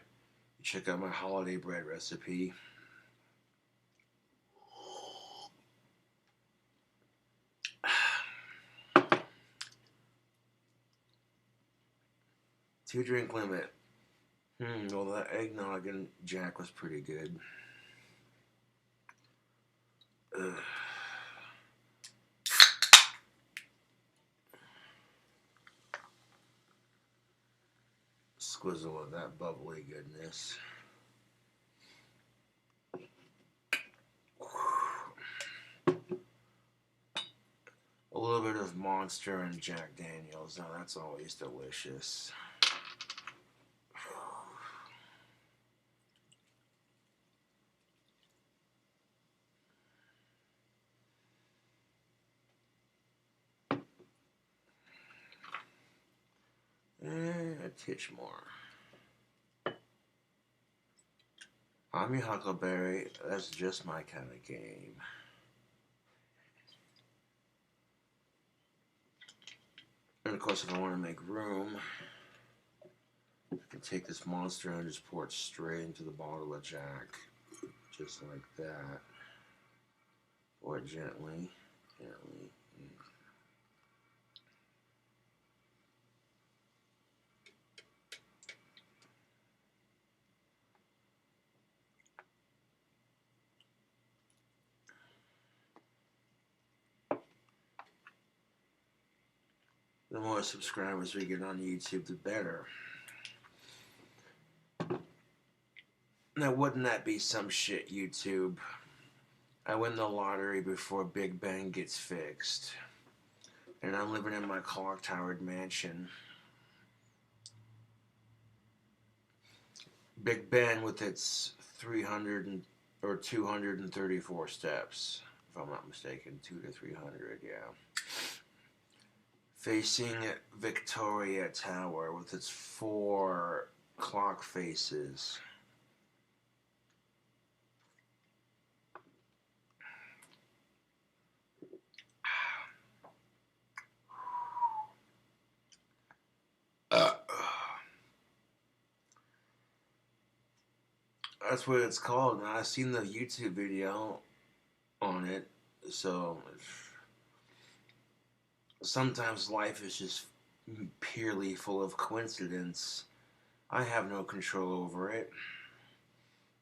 check out my holiday bread recipe. Two drink limit. Well, that eggnog and Jack was pretty good. Ugh. Squizzle of that bubbly goodness. A little bit of Monster and Jack Daniels. Now that's always delicious. A titch more. I'm your Huckleberry. That's just my kind of game. And of course, if I want to make room, I can take this Monster and just pour it straight into the bottle of Jack. Just like that. Pour it gently. Gently. The more subscribers we get on YouTube, the better. Now, wouldn't that be some shit, YouTube? I win the lottery before Big Ben gets fixed. And I'm living in my clock-towered mansion. Big Ben with its 300 or 234 steps, if I'm not mistaken, 200 to 300, yeah. Facing Victoria Tower with its 4 clock faces. That's what it's called. And I've seen the YouTube video on it, so sometimes life is just purely full of coincidence. I have no control over it.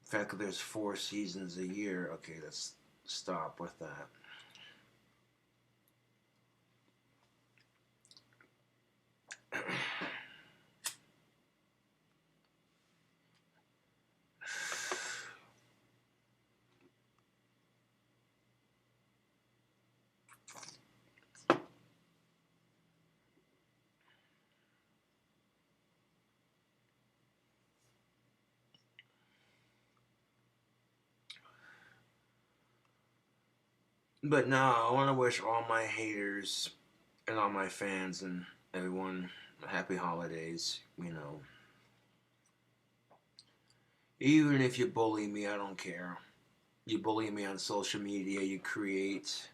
The fact that there's 4 seasons a year. Okay, let's stop with that. But no, I want to wish all my haters and all my fans and everyone happy holidays, you know. Even if you bully me, I don't care. You bully me on social media, you create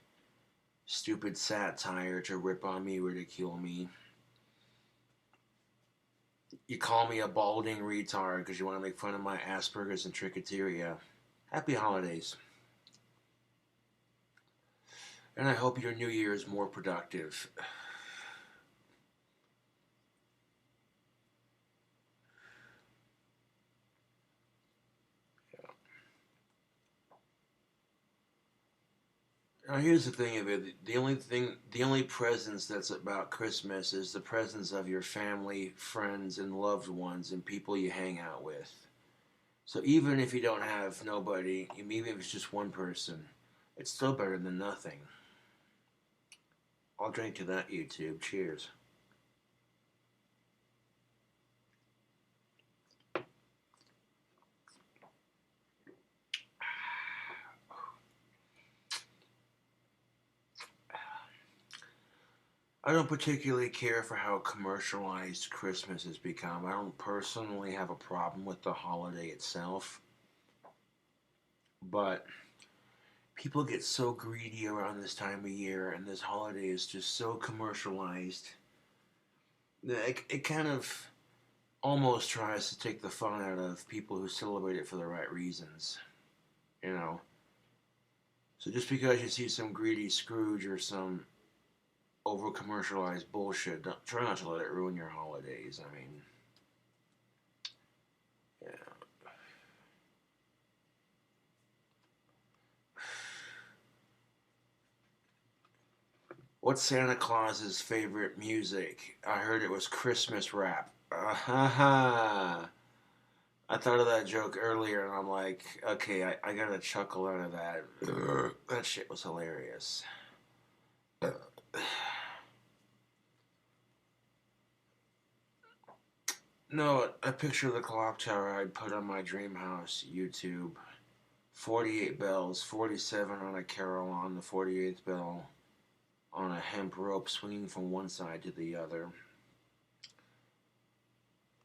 stupid satire to rip on me, ridicule me. You call me a balding retard because you want to make fun of my Asperger's and trichoteria. Happy holidays. And I hope your new year is more productive. Now here's the thing of it. The only presence that's about Christmas is the presence of your family, friends, and loved ones, and people you hang out with. So even if you don't have nobody, maybe if it's just one person, it's still better than nothing. I'll drink to that, YouTube. Cheers. I don't particularly care for how commercialized Christmas has become. I don't personally have a problem with the holiday itself. But people get so greedy around this time of year, and this holiday is just so commercialized that it kind of almost tries to take the fun out of people who celebrate it for the right reasons. You know? So just because you see some greedy Scrooge or some over commercialized bullshit, try not to let it ruin your holidays. I mean, yeah. What's Santa Claus's favorite music? I heard it was Christmas rap. Ha. I thought of that joke earlier, and I'm like, okay, I got a chuckle out of that. That shit was hilarious. No, a picture of the clock tower I'd put on my dream house YouTube. 48 bells, 47 on a carol on the 48th bell, on a hemp rope swinging from one side to the other.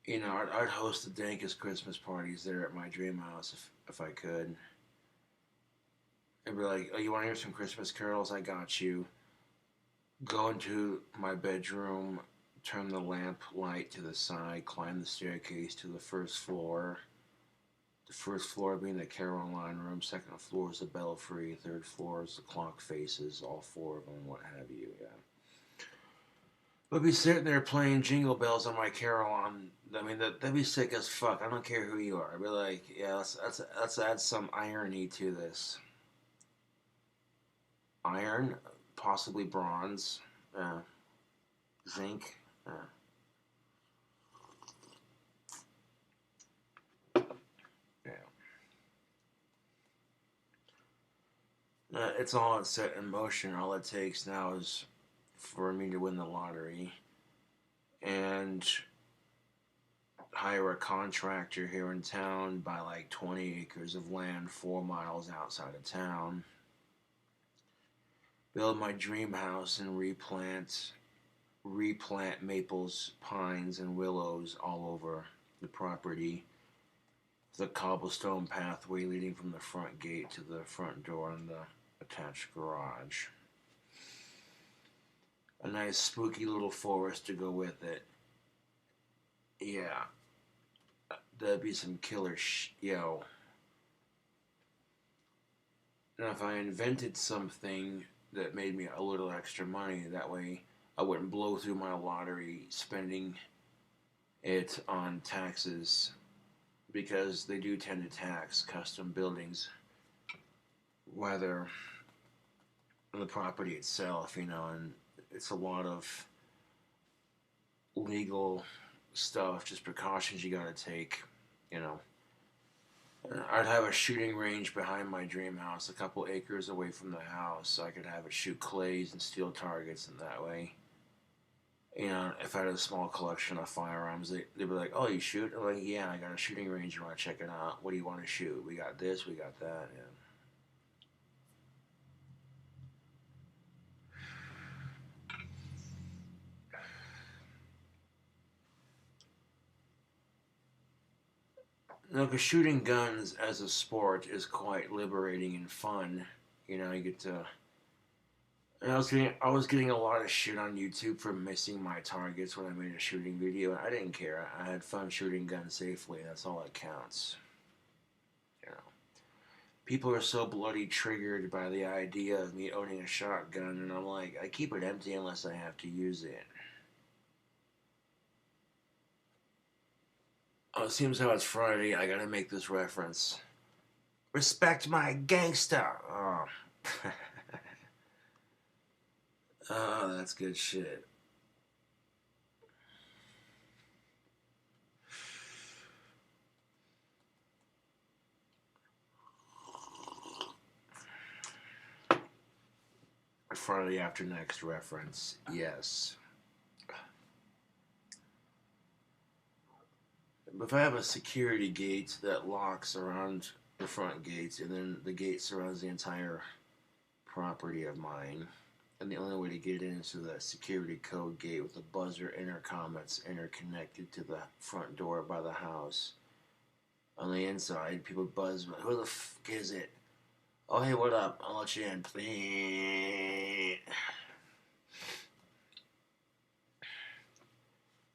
You know, I'd host the dankest Christmas parties there at my dream house if I could. It'd be like, oh, you want to hear some Christmas carols? I got you. Go into my bedroom, turn the lamp light to the side, climb the staircase to the first floor. The first floor being the Caroline room, second floor is the belfry, third floor is the clock faces, all four of them, what have you, yeah. But be sitting there playing Jingle Bells on my Caroline. I mean, that'd be sick as fuck. I don't care who you are. I'd be like, yeah, let's add some irony to this. Iron, possibly bronze, zinc. Yeah. It's all set in motion. All it takes now is for me to win the lottery and hire a contractor here in town, buy like 20 acres of land 4 miles outside of town, build my dream house and replant maples, pines, and willows all over the property. The cobblestone pathway leading from the front gate to the front door and the attached garage. A nice spooky little forest to go with it. Yeah, that'd be some killer yo. Now, if I invented something that made me a little extra money, that way I wouldn't blow through my lottery spending it on taxes, because they do tend to tax custom buildings, whether the property itself, you know, and it's a lot of legal stuff, just precautions you gotta take, you know. I'd have a shooting range behind my dream house, a couple acres away from the house, so I could have it shoot clays and steel targets, and that way, you know, if I had a small collection of firearms, they'd be like, oh, you shoot? I'm like, yeah, I got a shooting range, you want to check it out? What do you want to shoot? We got this, we got that, yeah. No, because shooting guns as a sport is quite liberating and fun. You know, you get to. And I was getting a lot of shit on YouTube for missing my targets when I made a shooting video. I didn't care. I had fun shooting guns safely. That's all that counts. You know, people are so bloody triggered by the idea of me owning a shotgun, and I'm like, I keep it empty unless I have to use it. Oh, it seems how it's Friday. I gotta make this reference. Respect my gangsta. Oh. Oh, that's good shit. Friday After Next reference. Yes. If I have a security gate that locks around the front gates, and then the gate surrounds the entire property of mine, and the only way to get in is through that security code gate with a buzzer intercom that's interconnected to the front door by the house. On the inside, people buzz, who the f is it? Oh, hey, what up? I'll let you in.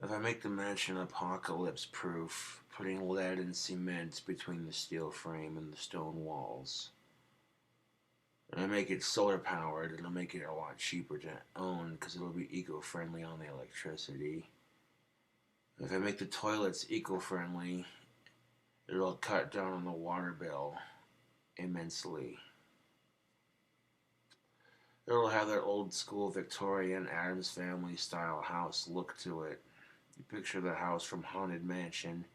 If I make the mansion apocalypse proof, putting lead and cement between the steel frame and the stone walls, and I make it solar powered, it'll make it a lot cheaper to own because it'll be eco-friendly on the electricity. If I make the toilets eco-friendly, it'll cut down on the water bill immensely. It'll have that old school Victorian Addams Family style house look to it. You picture the house from Haunted Mansion,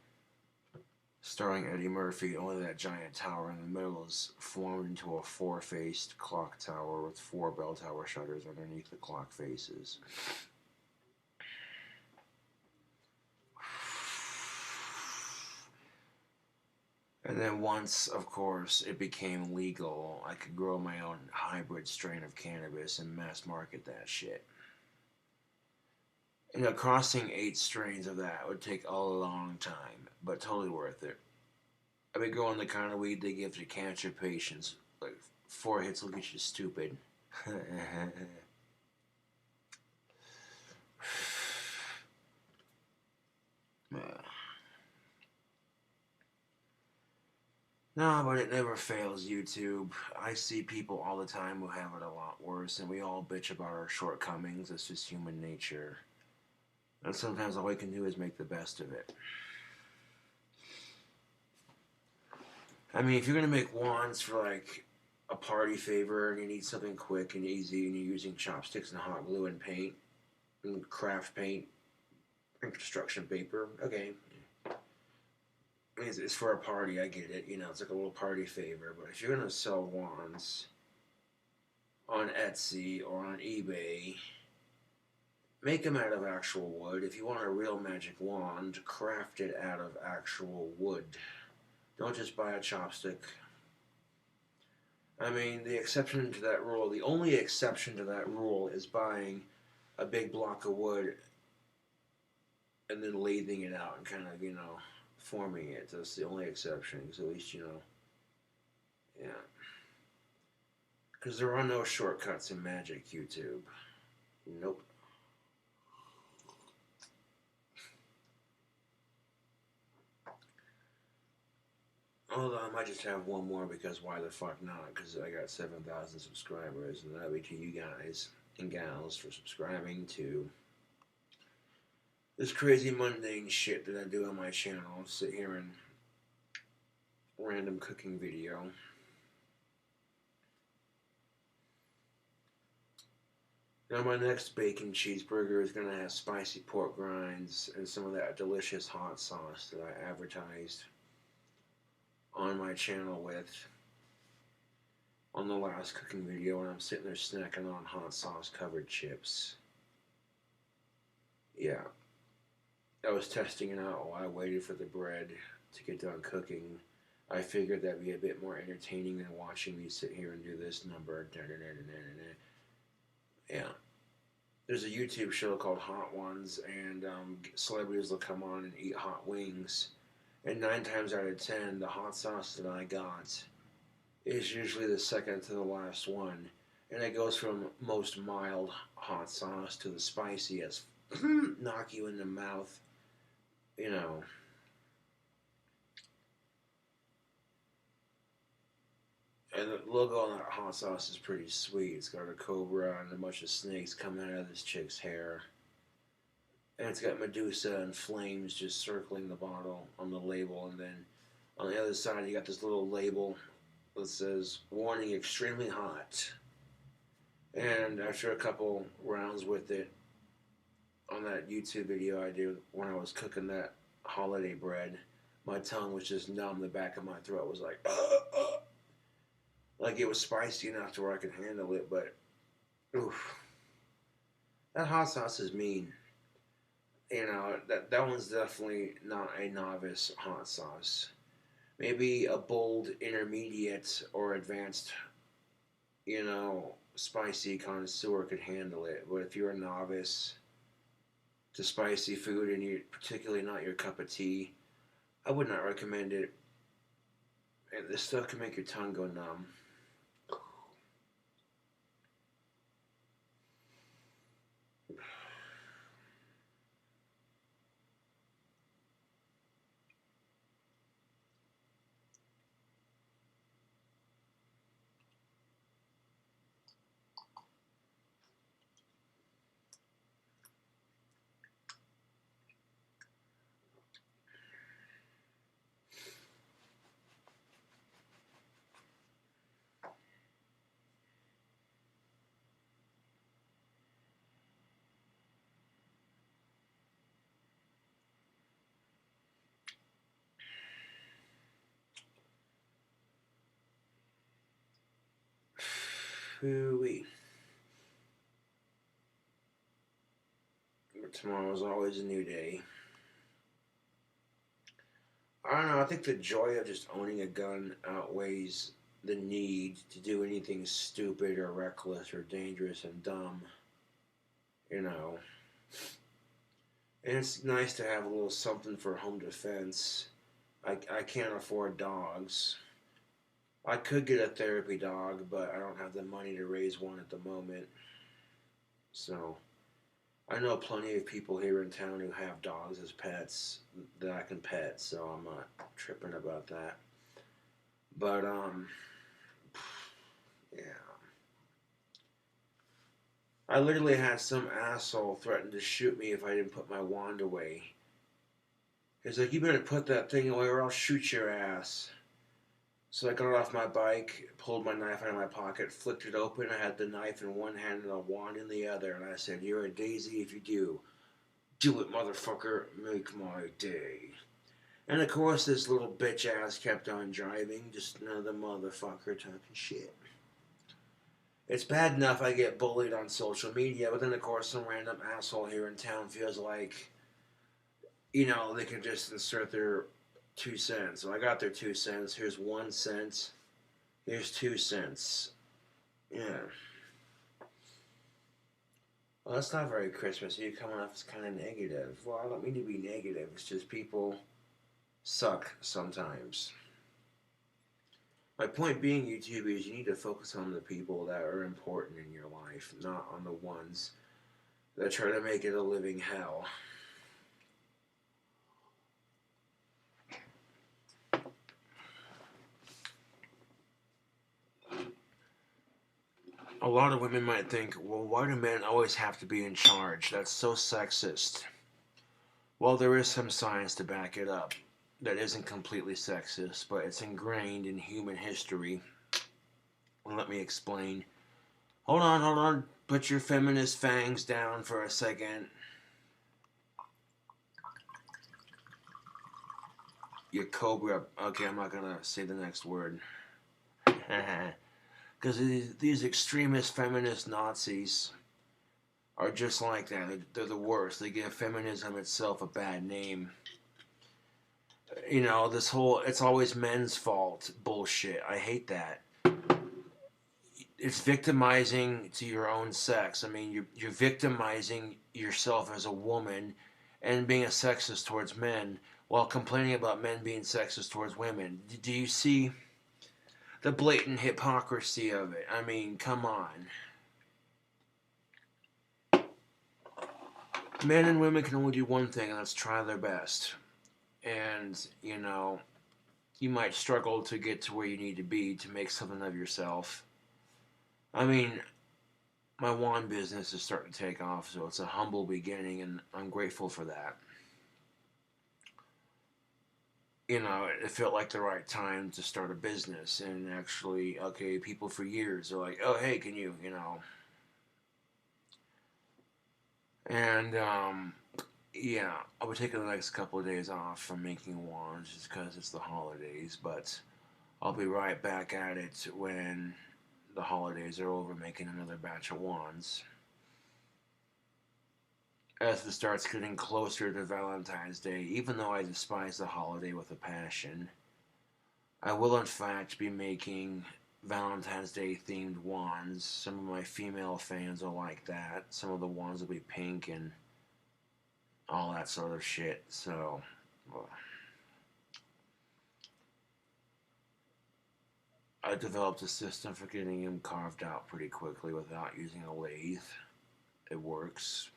starring Eddie Murphy, only that giant tower in the middle is formed into a four-faced clock tower with 4 bell tower shutters underneath the clock faces. And then once, of course, it became legal, I could grow my own hybrid strain of cannabis and mass market that shit. You know, crossing 8 strains of that would take a long time, but totally worth it. I've been growing the kind of weed they give to cancer patients. Like, 4 hits will get you stupid. No, but it never fails, YouTube. I see people all the time who have it a lot worse, and we all bitch about our shortcomings. It's just human nature. And sometimes all we can do is make the best of it. I mean, if you're going to make wands for, like, a party favor, and you need something quick and easy, and you're using chopsticks and hot glue and paint, and craft paint, and construction paper, okay. It's for a party, I get it. You know, it's like a little party favor. But if you're going to sell wands on Etsy or on eBay, make them out of actual wood. If you want a real magic wand, craft it out of actual wood. Don't just buy a chopstick. I mean, the exception to that rule, the only exception to that rule is buying a big block of wood and then lathing it out and kind of, you know, forming it. That's the only exception, because at least, you know, yeah. Because there are no shortcuts in magic, YouTube. Nope. Although I might just have one more, because why the fuck not? Because I got 7,000 subscribers, and that'll be to you guys and gals for subscribing to this crazy mundane shit that I do on my channel. Sit here and random cooking video. Now my next bacon cheeseburger is going to have spicy pork rinds and some of that delicious hot sauce that I advertised on my channel with on the last cooking video, when I'm sitting there snacking on hot sauce covered chips. Yeah. I was testing it out while I waited for the bread to get done cooking. I figured that'd be a bit more entertaining than watching me sit here and do this number. Yeah. There's a YouTube show called Hot Ones, and celebrities will come on and eat hot wings. And 9 times out of 10, the hot sauce that I got is usually the second to the last one. And it goes from most mild hot sauce to the spiciest, knock you in the mouth, you know. And the logo on that hot sauce is pretty sweet. It's got a cobra and a bunch of snakes coming out of this chick's hair. And it's got Medusa and flames just circling the bottle on the label. And then on the other side, you got this little label that says, "Warning, extremely hot." And after a couple rounds with it, on that YouTube video I did when I was cooking that holiday bread, my tongue was just numb. The back of my throat was like, like it was spicy enough to where I could handle it, but Oof. That hot sauce is mean. That one's definitely not a novice hot sauce. Maybe a bold intermediate or advanced, spicy connoisseur could handle it. But if you're a novice to spicy food and you're particularly not your cup of tea, I would not recommend it. And this stuff can make your tongue go numb. Ooh-wee. Tomorrow's always a new day. I don't know. I think the joy of just owning a gun outweighs the need to do anything stupid or reckless or dangerous and dumb. You know. And it's nice to have a little something for home defense. I can't afford dogs. I could get a therapy dog, but I don't have the money to raise one at the moment. So I know plenty of people here in town who have dogs as pets that I can pet, so I'm not tripping about that. But yeah. I literally had some asshole threaten to shoot me if I didn't put my wand away. He's like, "You better put that thing away or I'll shoot your ass." So I got off my bike, pulled my knife out of my pocket, flicked it open. I had the knife in one hand and a wand in the other, and I said, "You're a daisy if you do. Do it, motherfucker. Make my day." And of course, this little bitch ass kept on driving, just another motherfucker talking shit. It's bad enough I get bullied on social media, but then of course some random asshole here in town feels like, they can just insert their 2 cents. So I got their 2 cents. Here's 1 cent. Here's 2 cents. Yeah. Well, that's not very Christmas. You're coming off as kind of negative. Well, I don't mean to be negative. It's just people suck sometimes. My point being, YouTube, is you need to focus on the people that are important in your life, not on the ones that try to make it a living hell. A lot of women might think, well, why do men always have to be in charge? That's so sexist. Well, there is some science to back it up. That isn't completely sexist, but it's ingrained in human history. Let me explain. Hold on. Put your feminist fangs down for a second. Your cobra. Okay, I'm not gonna say the next word. Because these extremist feminist Nazis are just like that. They're the worst. They give feminism itself a bad name. This whole "it's always men's fault" bullshit. I hate that. It's victimizing to your own sex. I mean, you're victimizing yourself as a woman and being a sexist towards men while complaining about men being sexist towards women. Do you see the blatant hypocrisy of it? I mean, come on. Men and women can only do one thing, and that's try their best. And, you might struggle to get to where you need to be to make something of yourself. I mean, my wand business is starting to take off, so it's a humble beginning, and I'm grateful for that. It felt like the right time to start a business, and actually, okay, people for years are like, "Oh, hey, can you, And, yeah, I'll be taking the next couple of days off from making wands just because it's the holidays, but I'll be right back at it when the holidays are over, making another batch of wands. As it starts getting closer to Valentine's Day, even though I despise the holiday with a passion, I will in fact be making Valentine's Day themed wands. Some of my female fans will like that. Some of the wands will be pink and all that sort of shit. So, well, I developed a system for getting them carved out pretty quickly without using a lathe. It works.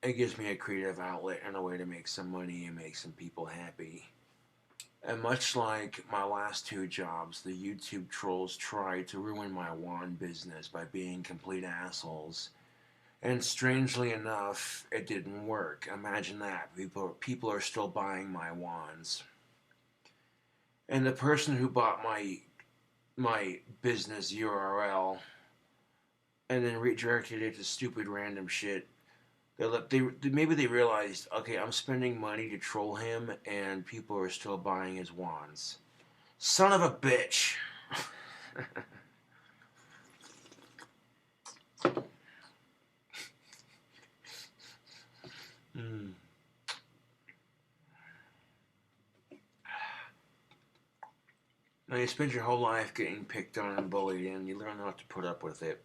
It gives me a creative outlet and a way to make some money and make some people happy. And much like my last two jobs, the YouTube trolls tried to ruin my wand business by being complete assholes. And strangely enough, it didn't work. Imagine that. People are still buying my wands. And the person who bought my business URL and then redirected it to stupid random shit, maybe they realized, okay, I'm spending money to troll him, and people are still buying his wands. Son of a bitch! Now you spend your whole life getting picked on and bullied, and you learn not to put up with it.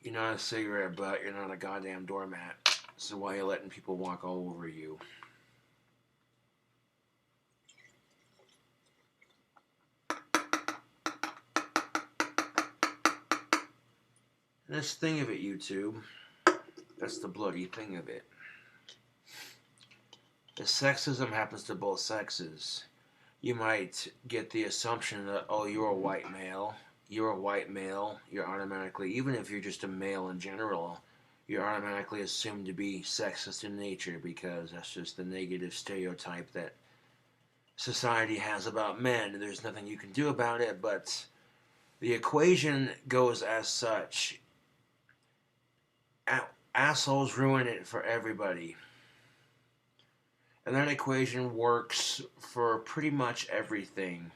You're not a cigarette butt, you're not a goddamn doormat. So why are you letting people walk all over you? This thing of it, YouTube. That's the bloody thing of it. The sexism happens to both sexes. You might get the assumption that, oh, you're a white male, you're automatically, even if you're just a male in general, you're automatically assumed to be sexist in nature because that's just the negative stereotype that society has about men. There's nothing you can do about it, but the equation goes as such. Assholes ruin it for everybody. And that equation works for pretty much everything.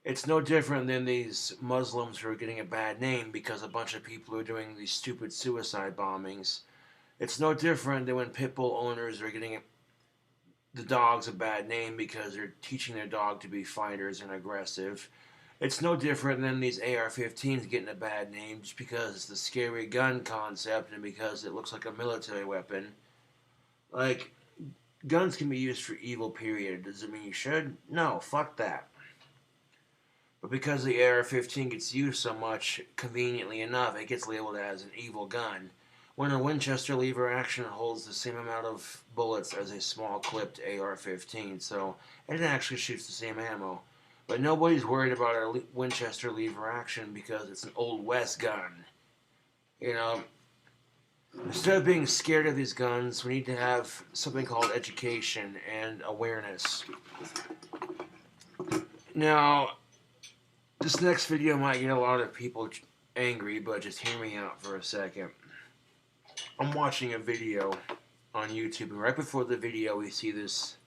It's no different than these Muslims who are getting a bad name because a bunch of people are doing these stupid suicide bombings. It's no different than when pit bull owners are getting the dogs a bad name because they're teaching their dog to be fighters and aggressive. It's no different than these AR-15s getting a bad name just because it's the scary gun concept and because it looks like a military weapon. Like, guns can be used for evil, period. Does it mean you should? No, fuck that. But because the AR-15 gets used so much, conveniently enough, it gets labeled as an evil gun. When a Winchester lever action holds the same amount of bullets as a small-clipped AR-15, so it actually shoots the same ammo. But nobody's worried about a Winchester lever action because it's an Old West gun. You know, instead of being scared of these guns, we need to have something called education and awareness. Now, this next video might get a lot of people angry, but just hear me out for a second. I'm watching a video on YouTube, and right before the video we see this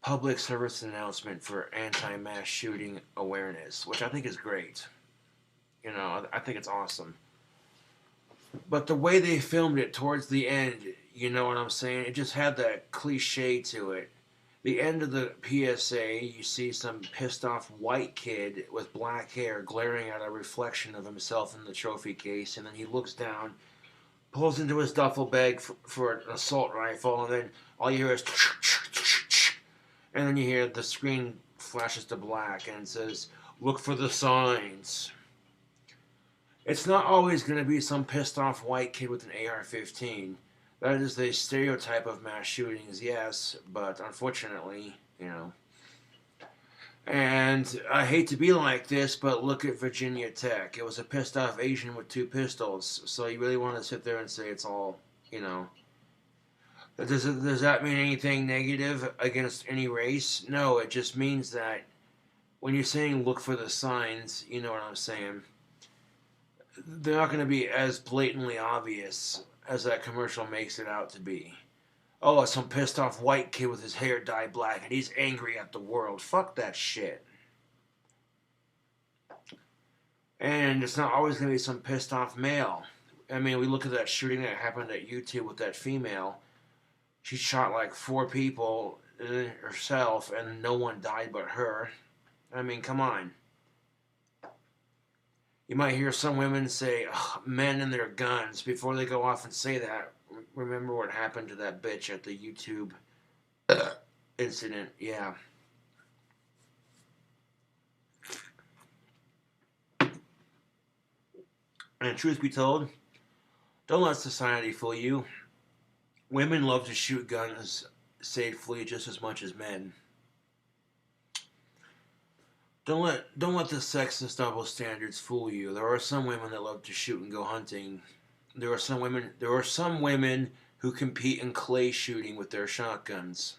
public service announcement for anti-mass shooting awareness, which I think is great. You know, I think it's awesome. But the way they filmed it towards the end, you know what I'm saying? It just had that cliche to it. The end of the PSA, you see some pissed off white kid with black hair glaring at a reflection of himself in the trophy case, and then he looks down, pulls into his duffel bag for an assault rifle, and then all you hear is and then you hear the screen flashes to black and it says, look for the signs. It's not always going to be some pissed off white kid with an AR-15. That is the stereotype of mass shootings, yes, but unfortunately, you know. And I hate to be like this, but look at Virginia Tech. It was a pissed off Asian with 2 pistols, so you really want to sit there and say it's all, you know. Does that mean anything negative against any race? No, it just means that when you're saying look for the signs, you know what I'm saying, they're not going to be as blatantly obvious as that commercial makes it out to be. Oh, it's some pissed off white kid with his hair dyed black and he's angry at the world. Fuck that shit. And it's not always going to be some pissed off male. I mean, we look at that shooting that happened at YouTube with that female. She shot like 4 people herself and no one died but her. I mean, come on. You might hear some women say, men and their guns. Before they go off and say that, remember what happened to that bitch at the YouTube incident. Yeah. And truth be told, don't let society fool you. Women love to shoot guns safely just as much as men. Don't let the sexist double standards fool you. There are some women that love to shoot and go hunting. There are some women who compete in clay shooting with their shotguns.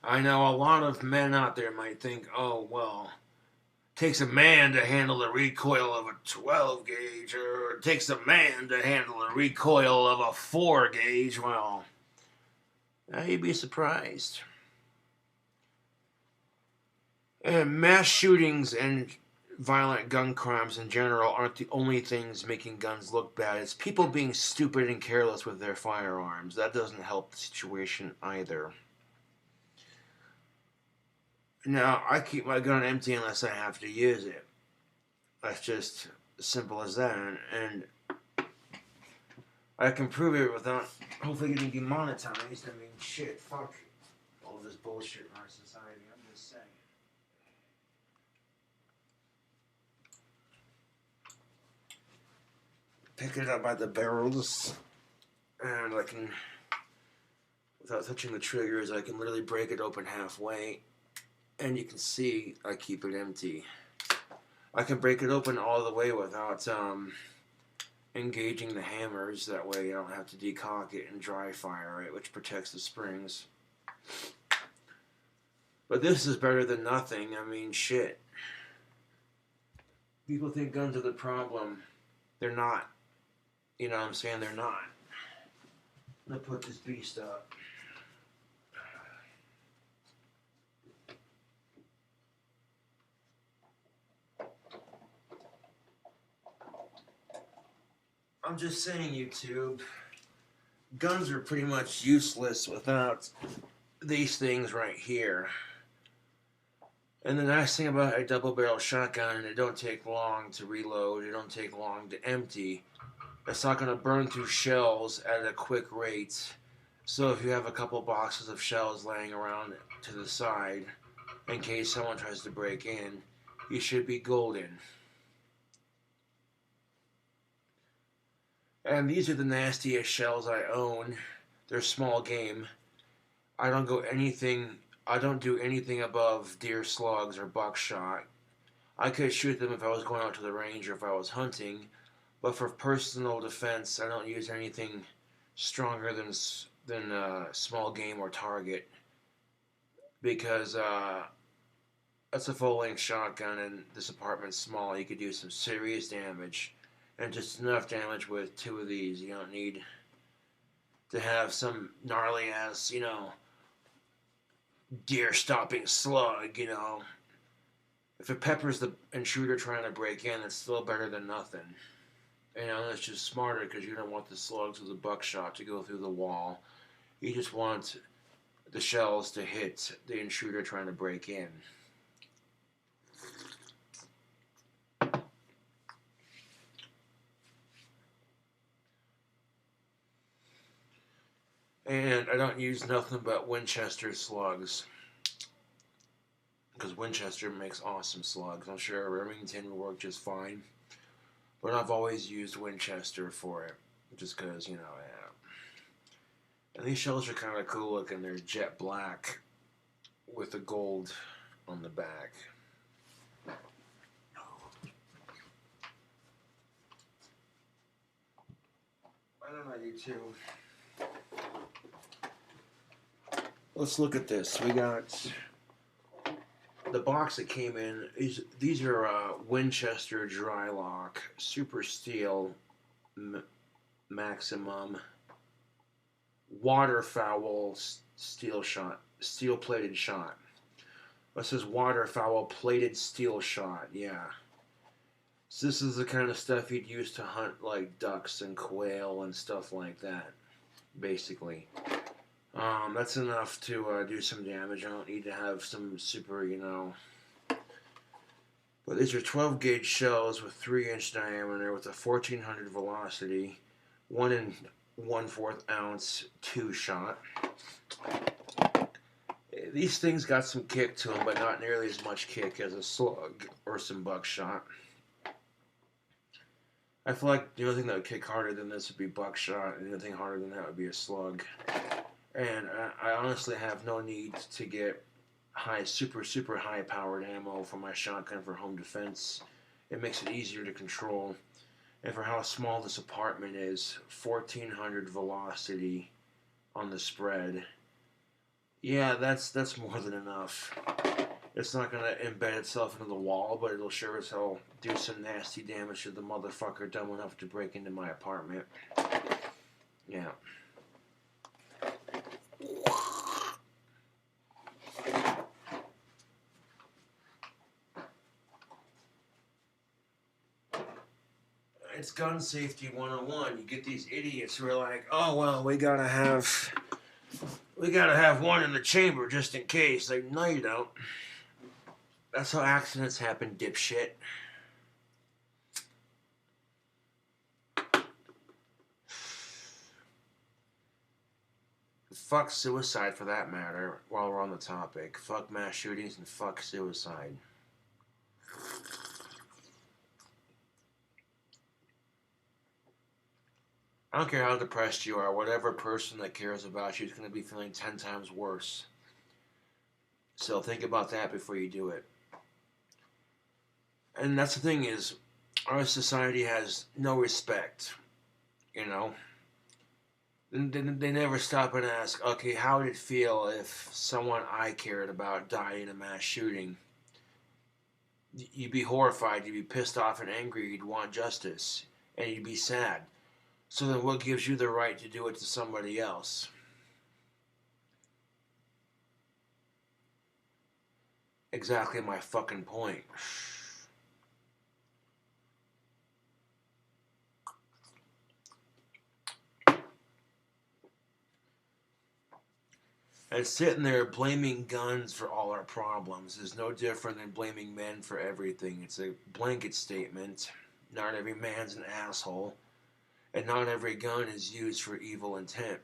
I know a lot of men out there might think, oh well, it takes a man to handle the recoil of a 12 gauge, or it takes a man to handle the recoil of a 4 gauge. Well, you'd be surprised. And mass shootings and violent gun crimes in general aren't the only things making guns look bad. It's people being stupid and careless with their firearms. That doesn't help the situation either. Now, I keep my gun empty unless I have to use it. That's just as simple as that. And I can prove it without hopefully getting demonetized. I mean, shit, fuck all this bullshit in our society. I'm just saying. Pick it up by the barrels, and I can, without touching the triggers, I can literally break it open halfway, and you can see I keep it empty. I can break it open all the way without engaging the hammers. That way I don't have to decock it and dry fire it, which protects the springs. But this is better than nothing. I mean, shit. People think guns are the problem. They're not. You know what I'm saying? They're not. I'm going to put this beast up. I'm just saying, YouTube, guns are pretty much useless without these things right here. And the nice thing about a double-barrel shotgun, it don't take long to reload, it don't take long to empty. It's not going to burn through shells at a quick rate. So if you have a couple boxes of shells laying around to the side, in case someone tries to break in, you should be golden. And these are the nastiest shells I own. They're small game. I don't do anything above deer slugs or buckshot. I could shoot them if I was going out to the range or if I was hunting. But for personal defense, I don't use anything stronger than small game or target, because that's a full-length shotgun, and this apartment's small. You could do some serious damage, and just enough damage with 2 of these. You don't need to have some gnarly ass, deer-stopping slug. If it peppers the intruder trying to break in, it's still better than nothing. It's just smarter because you don't want the slugs with the buckshot to go through the wall. You just want the shells to hit the intruder trying to break in. And I don't use nothing but Winchester slugs, because Winchester makes awesome slugs. I'm sure Remington will work just fine. But I've always used Winchester for it, just because, yeah. And these shells are kind of cool looking. They're jet black with the gold on the back. I don't know, you two. Let's look at this. We got the box that came in. These are Winchester Dry Lock Super Steel Maximum waterfowl steel plated shot. It says waterfowl plated steel shot. Yeah. So this is the kind of stuff you'd use to hunt like ducks and quail and stuff like that, basically. That's enough to do some damage. I don't need to have some super, But these are 12 gauge shells with 3-inch diameter with a 1400 velocity, 1 and 1/4 ounce 2-shot. These things got some kick to them, but not nearly as much kick as a slug or some buckshot. I feel like the only thing that would kick harder than this would be buckshot, and anything harder than that would be a slug. And I honestly have no need to get super high powered ammo for my shotgun for home defense. It makes it easier to control. And for how small this apartment is, 1400 velocity on the spread. Yeah, that's more than enough. It's not going to embed itself into the wall, but it'll sure as hell do some nasty damage to the motherfucker dumb enough to break into my apartment. Yeah. It's gun safety 101. You get these idiots who are like, oh, well, we gotta have one in the chamber just in case. Like, no, you don't. That's how accidents happen, dipshit. Fuck suicide for that matter, while we're on the topic. Fuck mass shootings and fuck suicide. I don't care how depressed you are, whatever person that cares about you is going to be feeling 10 times worse. So think about that before you do it. And that's the thing is, our society has no respect, you know? They never stop and ask, okay, how would it feel if someone I cared about died in a mass shooting? You'd be horrified, you'd be pissed off and angry, you'd want justice, and you'd be sad. So then what gives you the right to do it to somebody else? Exactly my fucking point. And sitting there blaming guns for all our problems is no different than blaming men for everything. It's a blanket statement. Not every man's an asshole. And not every gun is used for evil intent.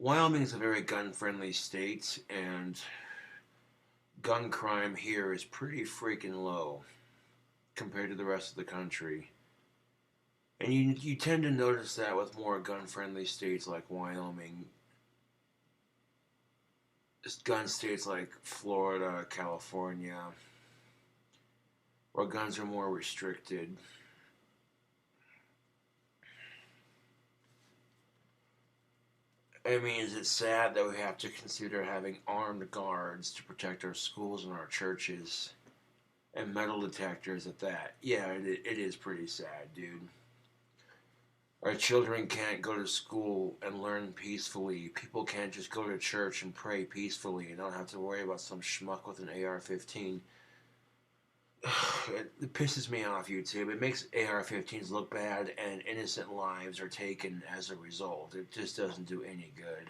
Wyoming is a very gun-friendly state, and gun crime here is pretty freaking low compared to the rest of the country. And you tend to notice that with more gun-friendly states like Wyoming. Gun states like Florida, California, where guns are more restricted. I mean, is it sad that we have to consider having armed guards to protect our schools and our churches? And metal detectors at that? Yeah, it is pretty sad, dude. Our children can't go to school and learn peacefully. People can't just go to church and pray peacefully and don't have to worry about some schmuck with an AR-15. It pisses me off, YouTube. It makes AR-15s look bad, and innocent lives are taken as a result. It just doesn't do any good.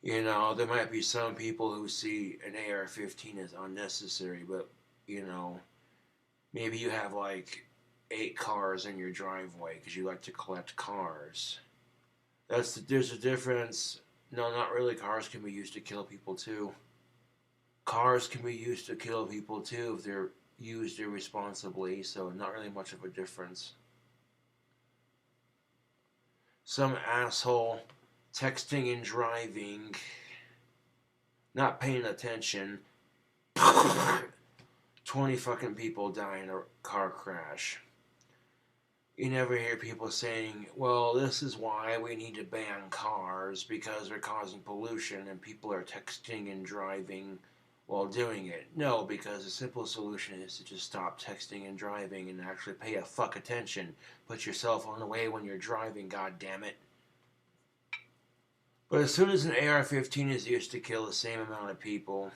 You know, there might be some people who see an AR-15 as unnecessary, but, you know, maybe you have like 8 cars in your driveway because you like to collect cars. There's a difference. No, not really. Cars can be used to kill people too. Cars can be used to kill people too if they're used irresponsibly, so not really much of a difference. Some asshole texting and driving, not paying attention, 20 fucking people die in a car crash. You never hear people saying, well, this is why we need to ban cars because they're causing pollution and people are texting and driving while doing it. No, because the simple solution is to just stop texting and driving and actually pay a fuck attention. Put your cell phone away when you're driving, god damn it. But as soon as an AR-15 is used to kill the same amount of people,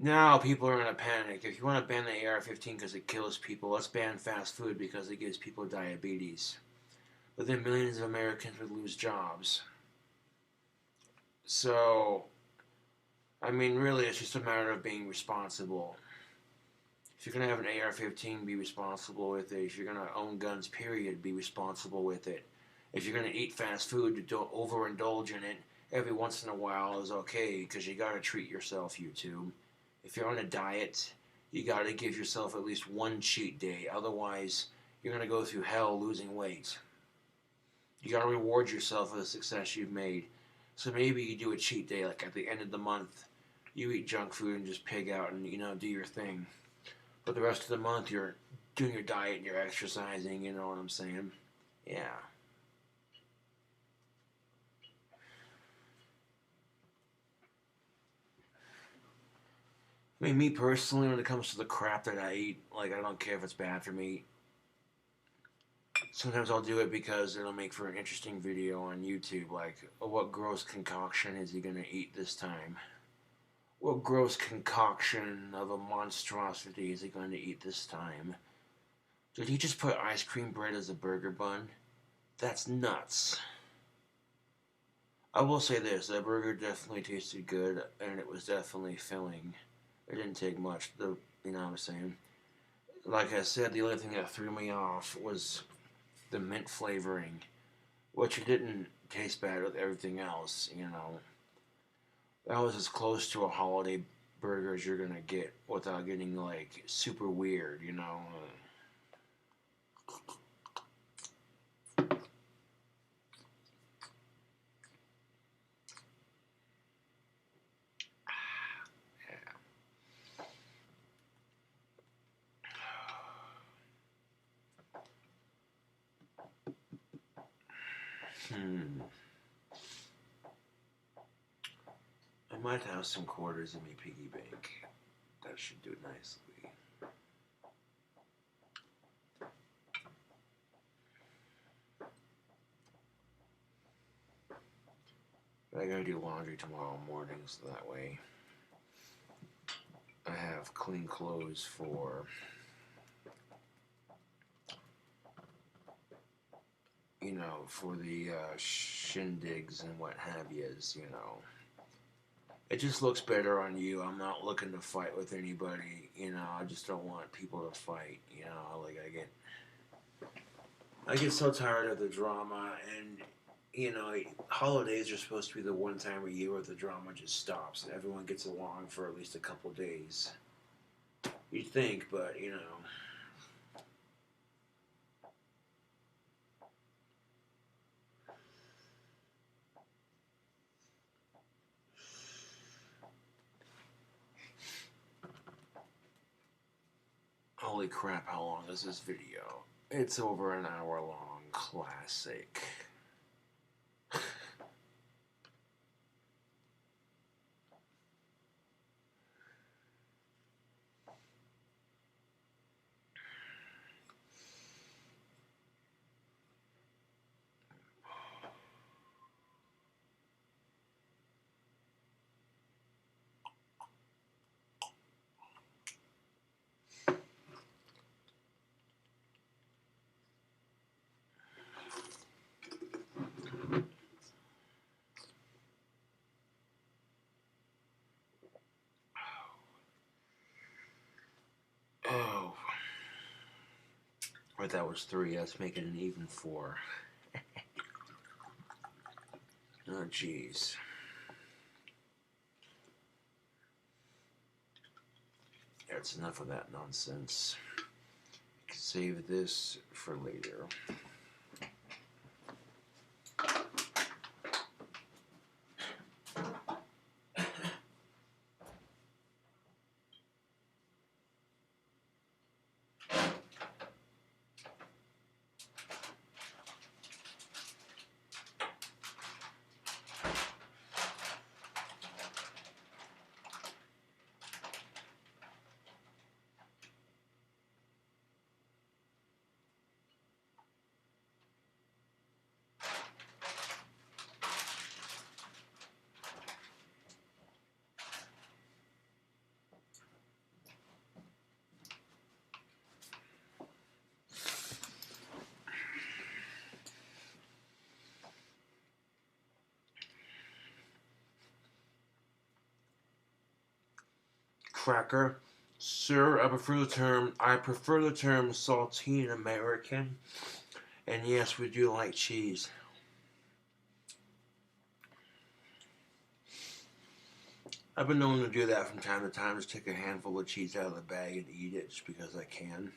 now people are in a panic. If you want to ban the AR-15 because it kills people, let's ban fast food because it gives people diabetes. But then millions of Americans would lose jobs. So, I mean, really, it's just a matter of being responsible. If you're going to have an AR-15, be responsible with it. If you're going to own guns, period, be responsible with it. If you're going to eat fast food, don't overindulge in it. Every once in a while is okay because you got to treat yourself, YouTube. If you're on a diet, you got to give yourself at least one cheat day. Otherwise, you're going to go through hell losing weight. You got to reward yourself for the success you've made. So maybe you do a cheat day, like at the end of the month, you eat junk food and just pig out and, do your thing. But the rest of the month, you're doing your diet and you're exercising, you know what I'm saying? Yeah. I mean, me personally, when it comes to the crap that I eat, like, I don't care if it's bad for me. Sometimes I'll do it because it'll make for an interesting video on YouTube, like, oh, what gross concoction is he gonna eat this time? What gross concoction of a monstrosity is he going to eat this time? Did he just put ice cream bread as a burger bun? That's nuts. I will say this, that burger definitely tasted good, and it was definitely filling. It didn't take much, you know what I'm saying? Like I said, the only thing that threw me off was the mint flavoring, which it didn't taste bad with everything else, That was as close to a holiday burger as you're gonna get without getting, like, super weird, I might have some quarters in my piggy bank. That should do nicely. But I gotta do laundry tomorrow morning, so that way I have clean clothes for, for the shindigs and what have yous, It just looks better on you. I'm not looking to fight with anybody, I just don't want people to fight, like I get so tired of the drama, and holidays are supposed to be the one time a year where the drama just stops and everyone gets along for at least a couple days. You'd think, but Holy crap, how long is this video? It's over an hour long. Classic. Oh. Or that was 3. Let's make it an even 4. Oh, jeez. That's enough of that nonsense. Save this for later. cracker. Sir, I prefer the term saltine American. And yes, we do like cheese. I've been known to do that from time to time, just take a handful of cheese out of the bag and eat it just because I can.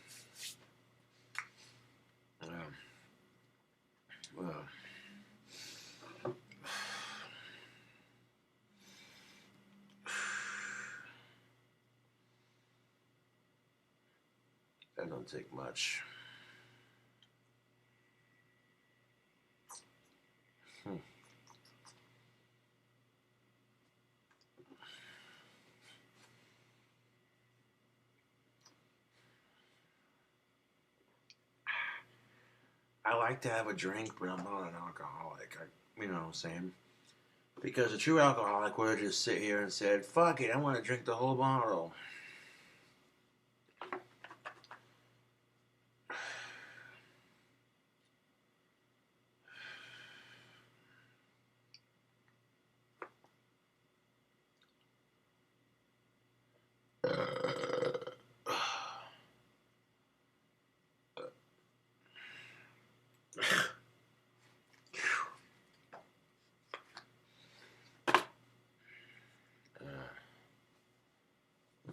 That don't take much. I like to have a drink, but I'm not an alcoholic. You know what I'm saying? Because a true alcoholic would have just sit here and said, fuck it, I want to drink the whole bottle.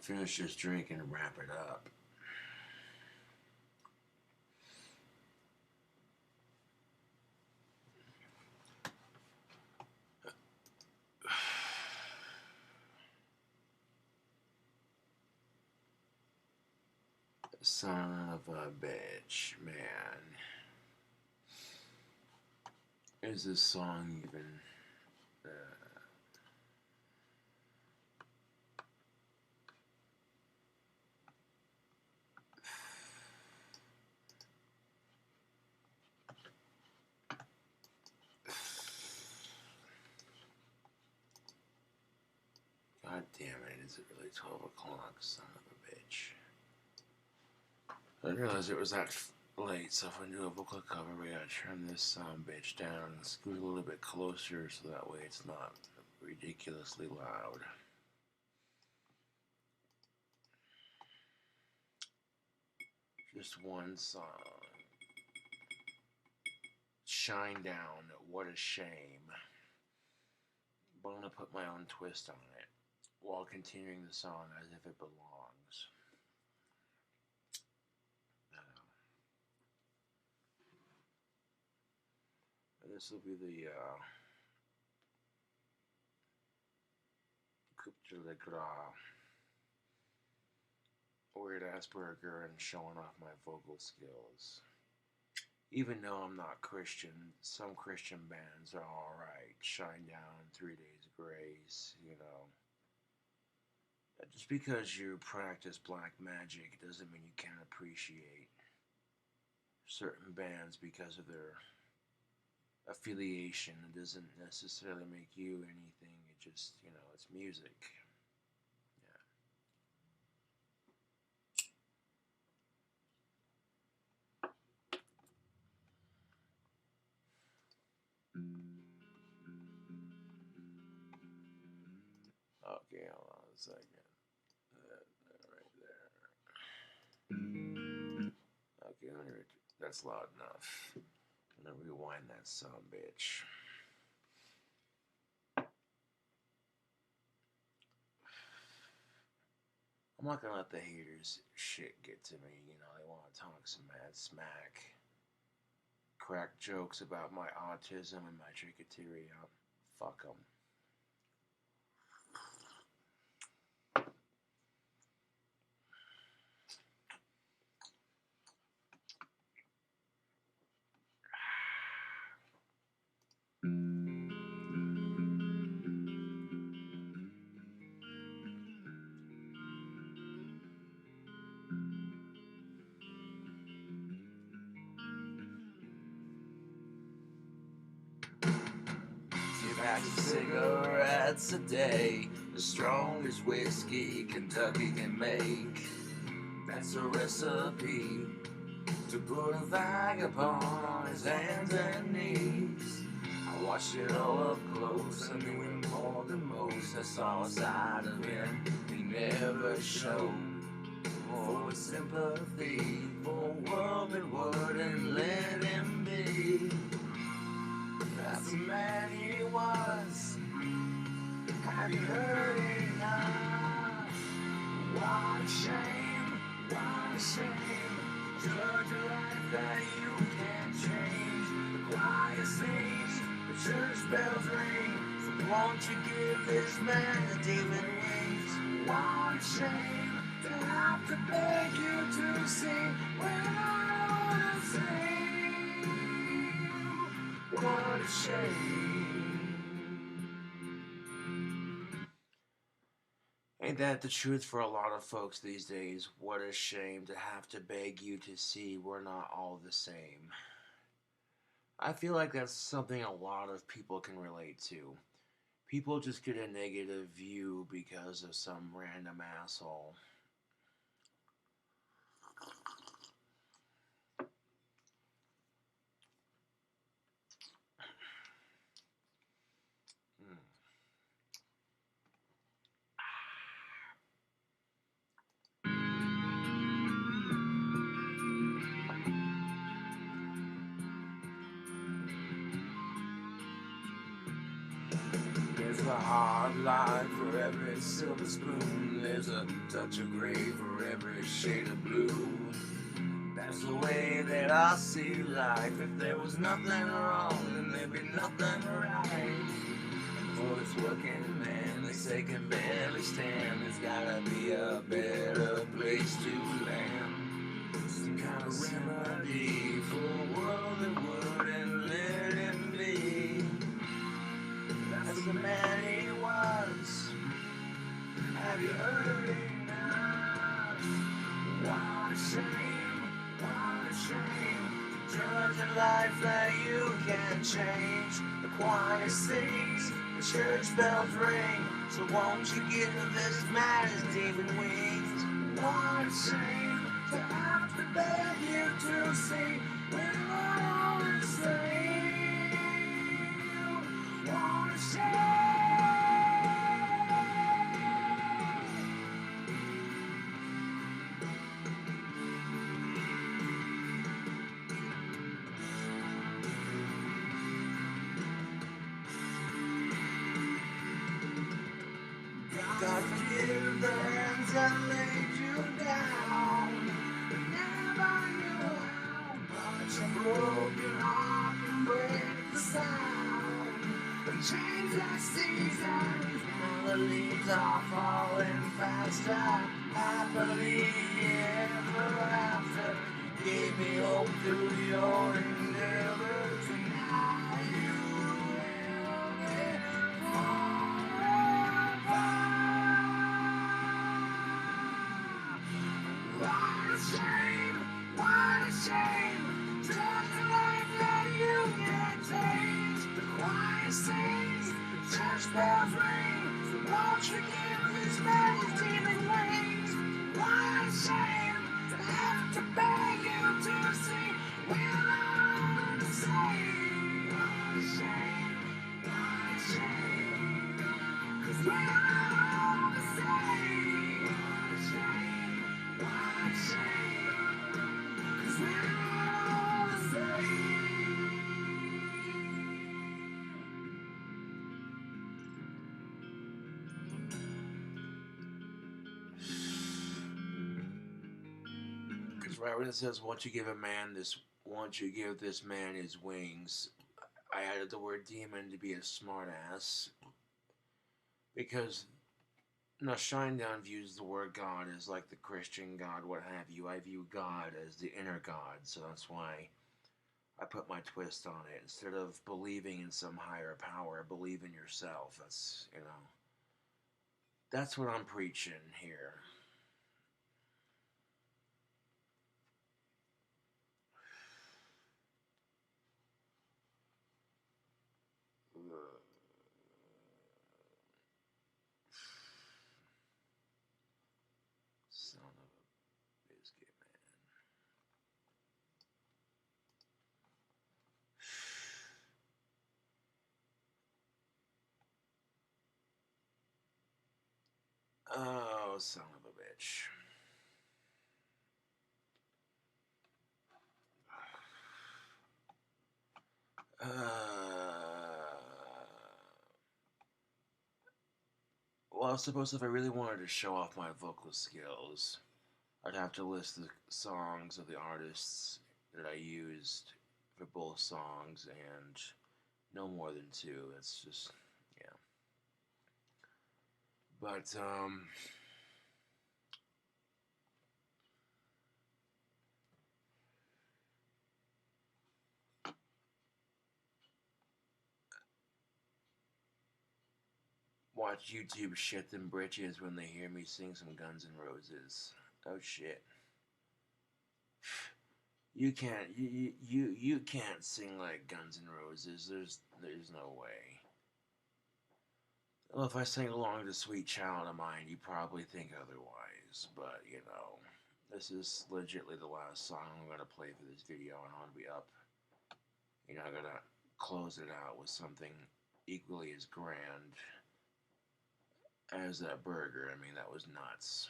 Finish this drink and wrap it up. Son of a bitch, man. Is this song even... God damn it, is it really 12 o'clock, son of a bitch? I didn't realize it was that late, so if I do a vocal cover, we gotta turn this bitch down and scoot a little bit closer so that way it's not ridiculously loud. Just one song. Shine Down, What a Shame. But I'm gonna put my own twist on it while continuing the song as if it belongs. This will be the coup de la gras, weird ass burger, and showing off my vocal skills. Even though I'm not Christian, some Christian bands are alright. Shine Down, 3 Days Grace, you know. Just because you practice black magic doesn't mean you can't appreciate certain bands because of their affiliation. It doesn't necessarily make you anything. It just, you know, it's music. Okay, hold on a second. Right there. Okay, that's loud enough. I'm gonna rewind that son of a bitch. I'm not gonna let the haters shit get to me. You know, they want to talk some mad smack, crack jokes about my autism and my trichoteria. Fuck them. Packs of cigarettes a day, the strongest whiskey Kentucky can make. That's a recipe to put a vagabond on his hands and knees. I watched it all up close, I knew him more than most. I saw a side of him he never show more sympathy for a world that wouldn't let him be. That's the man he was. Have you heard enough? What a shame, what a shame. Judge a life that you can't change. The choir sings, the church bells ring. So won't you give this man a demon wings? What a shame to have to beg you to sing when I wanna sing. What a shame. Ain't that the truth for a lot of folks these days? What a shame to have to beg you to see we're not all the same. I feel like that's something a lot of people can relate to. People just get a negative view because of some random asshole. There's a hard life for every silver spoon. There's a touch of gray for every shade of blue. That's the way that I see life. If there was nothing wrong, then there'd be nothing right. For this working man, they say can barely stand. There's gotta be a better place to land. Some kind of remedy for a world that wouldn't let him be. That's the man he was. Have you heard enough? What a shame, what a shame. Judge a life that you can't change. The choir sings, the church bells ring. So won't you give this man his demon wings? What a shame to have to beg you to sing when I always sing. What a shame. God forgive the hands that laid you down. Never knew how much a broken heart can break the sound. The chains like seasons, now the leaves are falling faster. Happily ever after, you gave me hope through your endeavor. Tonight you will live forever. What a shame, what a shame. Just a life that you can't change. The choir sings, the church bells ring. So won't you give this man his demon wings? What a shame to have to beg you to sing when I wanna sing. What a shame, what a shame. 'Cause when I wanna sing, what a shame, what a shame. 'Cause when I wanna sing. Because right when it says, won't you give this man his wings, I added the word demon to be a smart ass. Because now Shinedown views the word God as like the Christian God, what have you. I view God as the inner God, so that's why I put my twist on it. Instead of believing in some higher power, believe in yourself. That's, that's what I'm preaching here. Son of a biscuit, man. Oh, son of a bitch. Well, I suppose if I really wanted to show off my vocal skills, I'd have to list the songs of the artists that I used for both songs, and no more than 2. That's just, yeah. But, watch YouTube shit them britches when they hear me sing some Guns N' Roses. Oh shit. You can't sing like Guns N' Roses. There's no way. Well, if I sang along to Sweet Child of Mine, you probably think otherwise. But, you know, this is legitimately the last song I'm going to play for this video, and I want to be up. You know, I'm going to close it out with something equally as grand as that burger. I mean, that was nuts.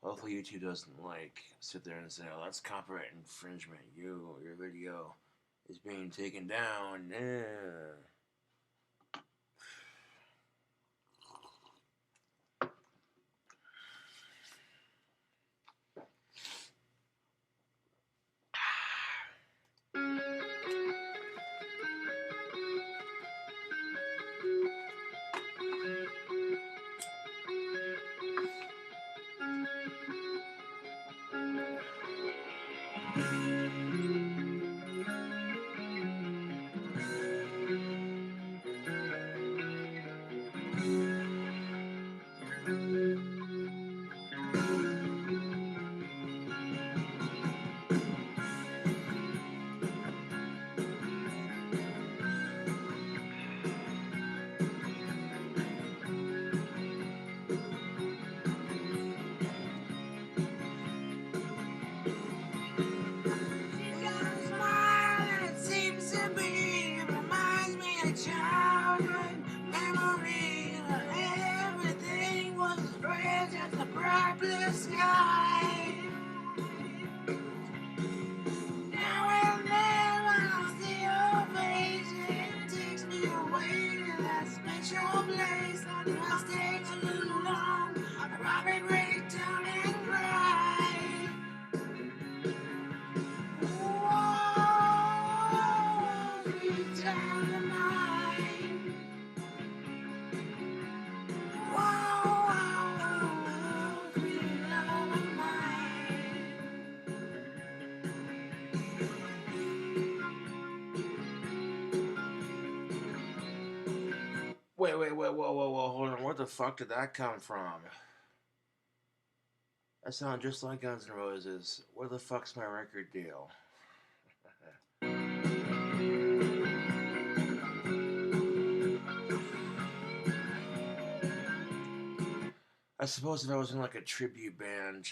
Hopefully YouTube doesn't sit there and say, "Oh, that's copyright infringement. Your video is being taken down." Wait, whoa, hold on. Where the fuck did that come from? That sounds just like Guns N' Roses. Where the fuck's my record deal? I suppose if I was in like a tribute band,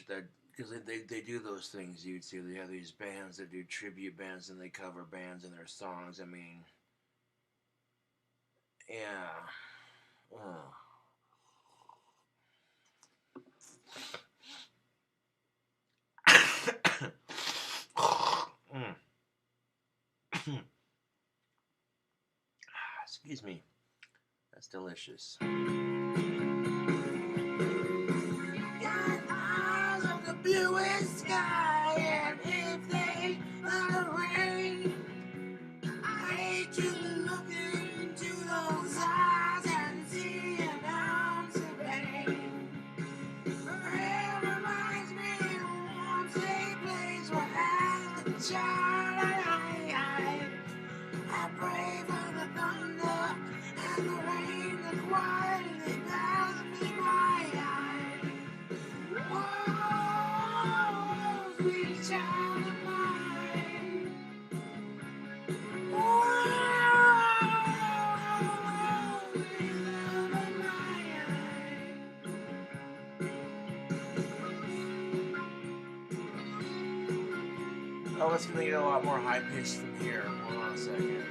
because they do those things, YouTube. They have these bands that do tribute bands and they cover bands and their songs. I mean, yeah. Oh. Excuse me. That's delicious. Eyes of the bluest sky, and if they are rain, I hate to look into those eyes and see an ounce of pain. It reminds me of once a place where as a child I pray for the thunder and the rain that quietly passed me by. Whoa, sweet child of mine. Whoa, sweet love of mine. Oh, it's gonna get a lot more high pitched from here. Hold on a second.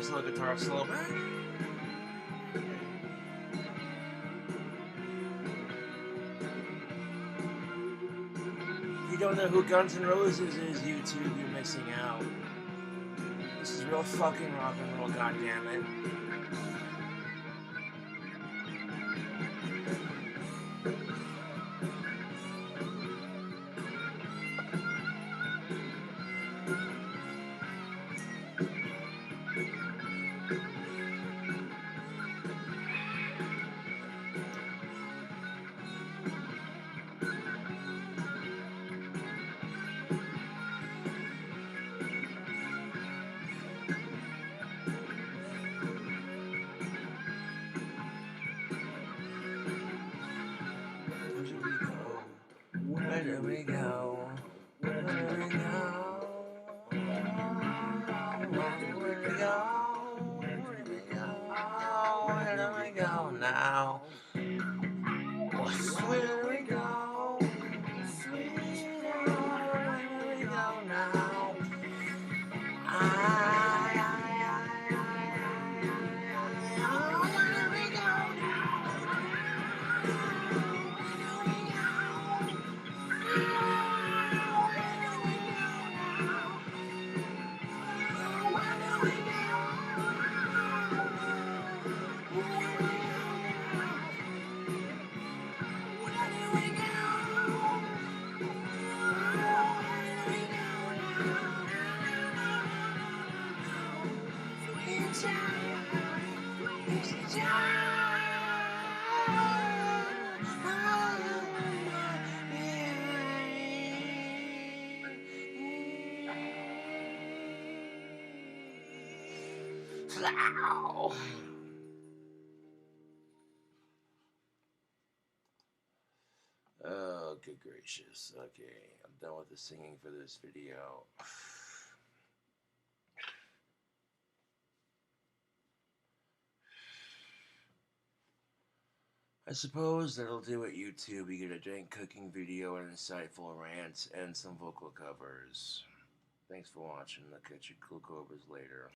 nice little guitar solo. If you don't know who Guns N' Roses is, YouTube, you're missing out. This is real fucking rock and roll, goddammit. Where do we go? Where do we go? Where do we go? Where do we go? Where do we go now? Where do we go? Sweet, where do we go now? Oh, good gracious. Okay, I'm done with the singing for this video. I suppose that'll do it, YouTube. You get a dank cooking video, an insightful rant, and some vocal covers. Thanks for watching. I'll catch you cool cobras later.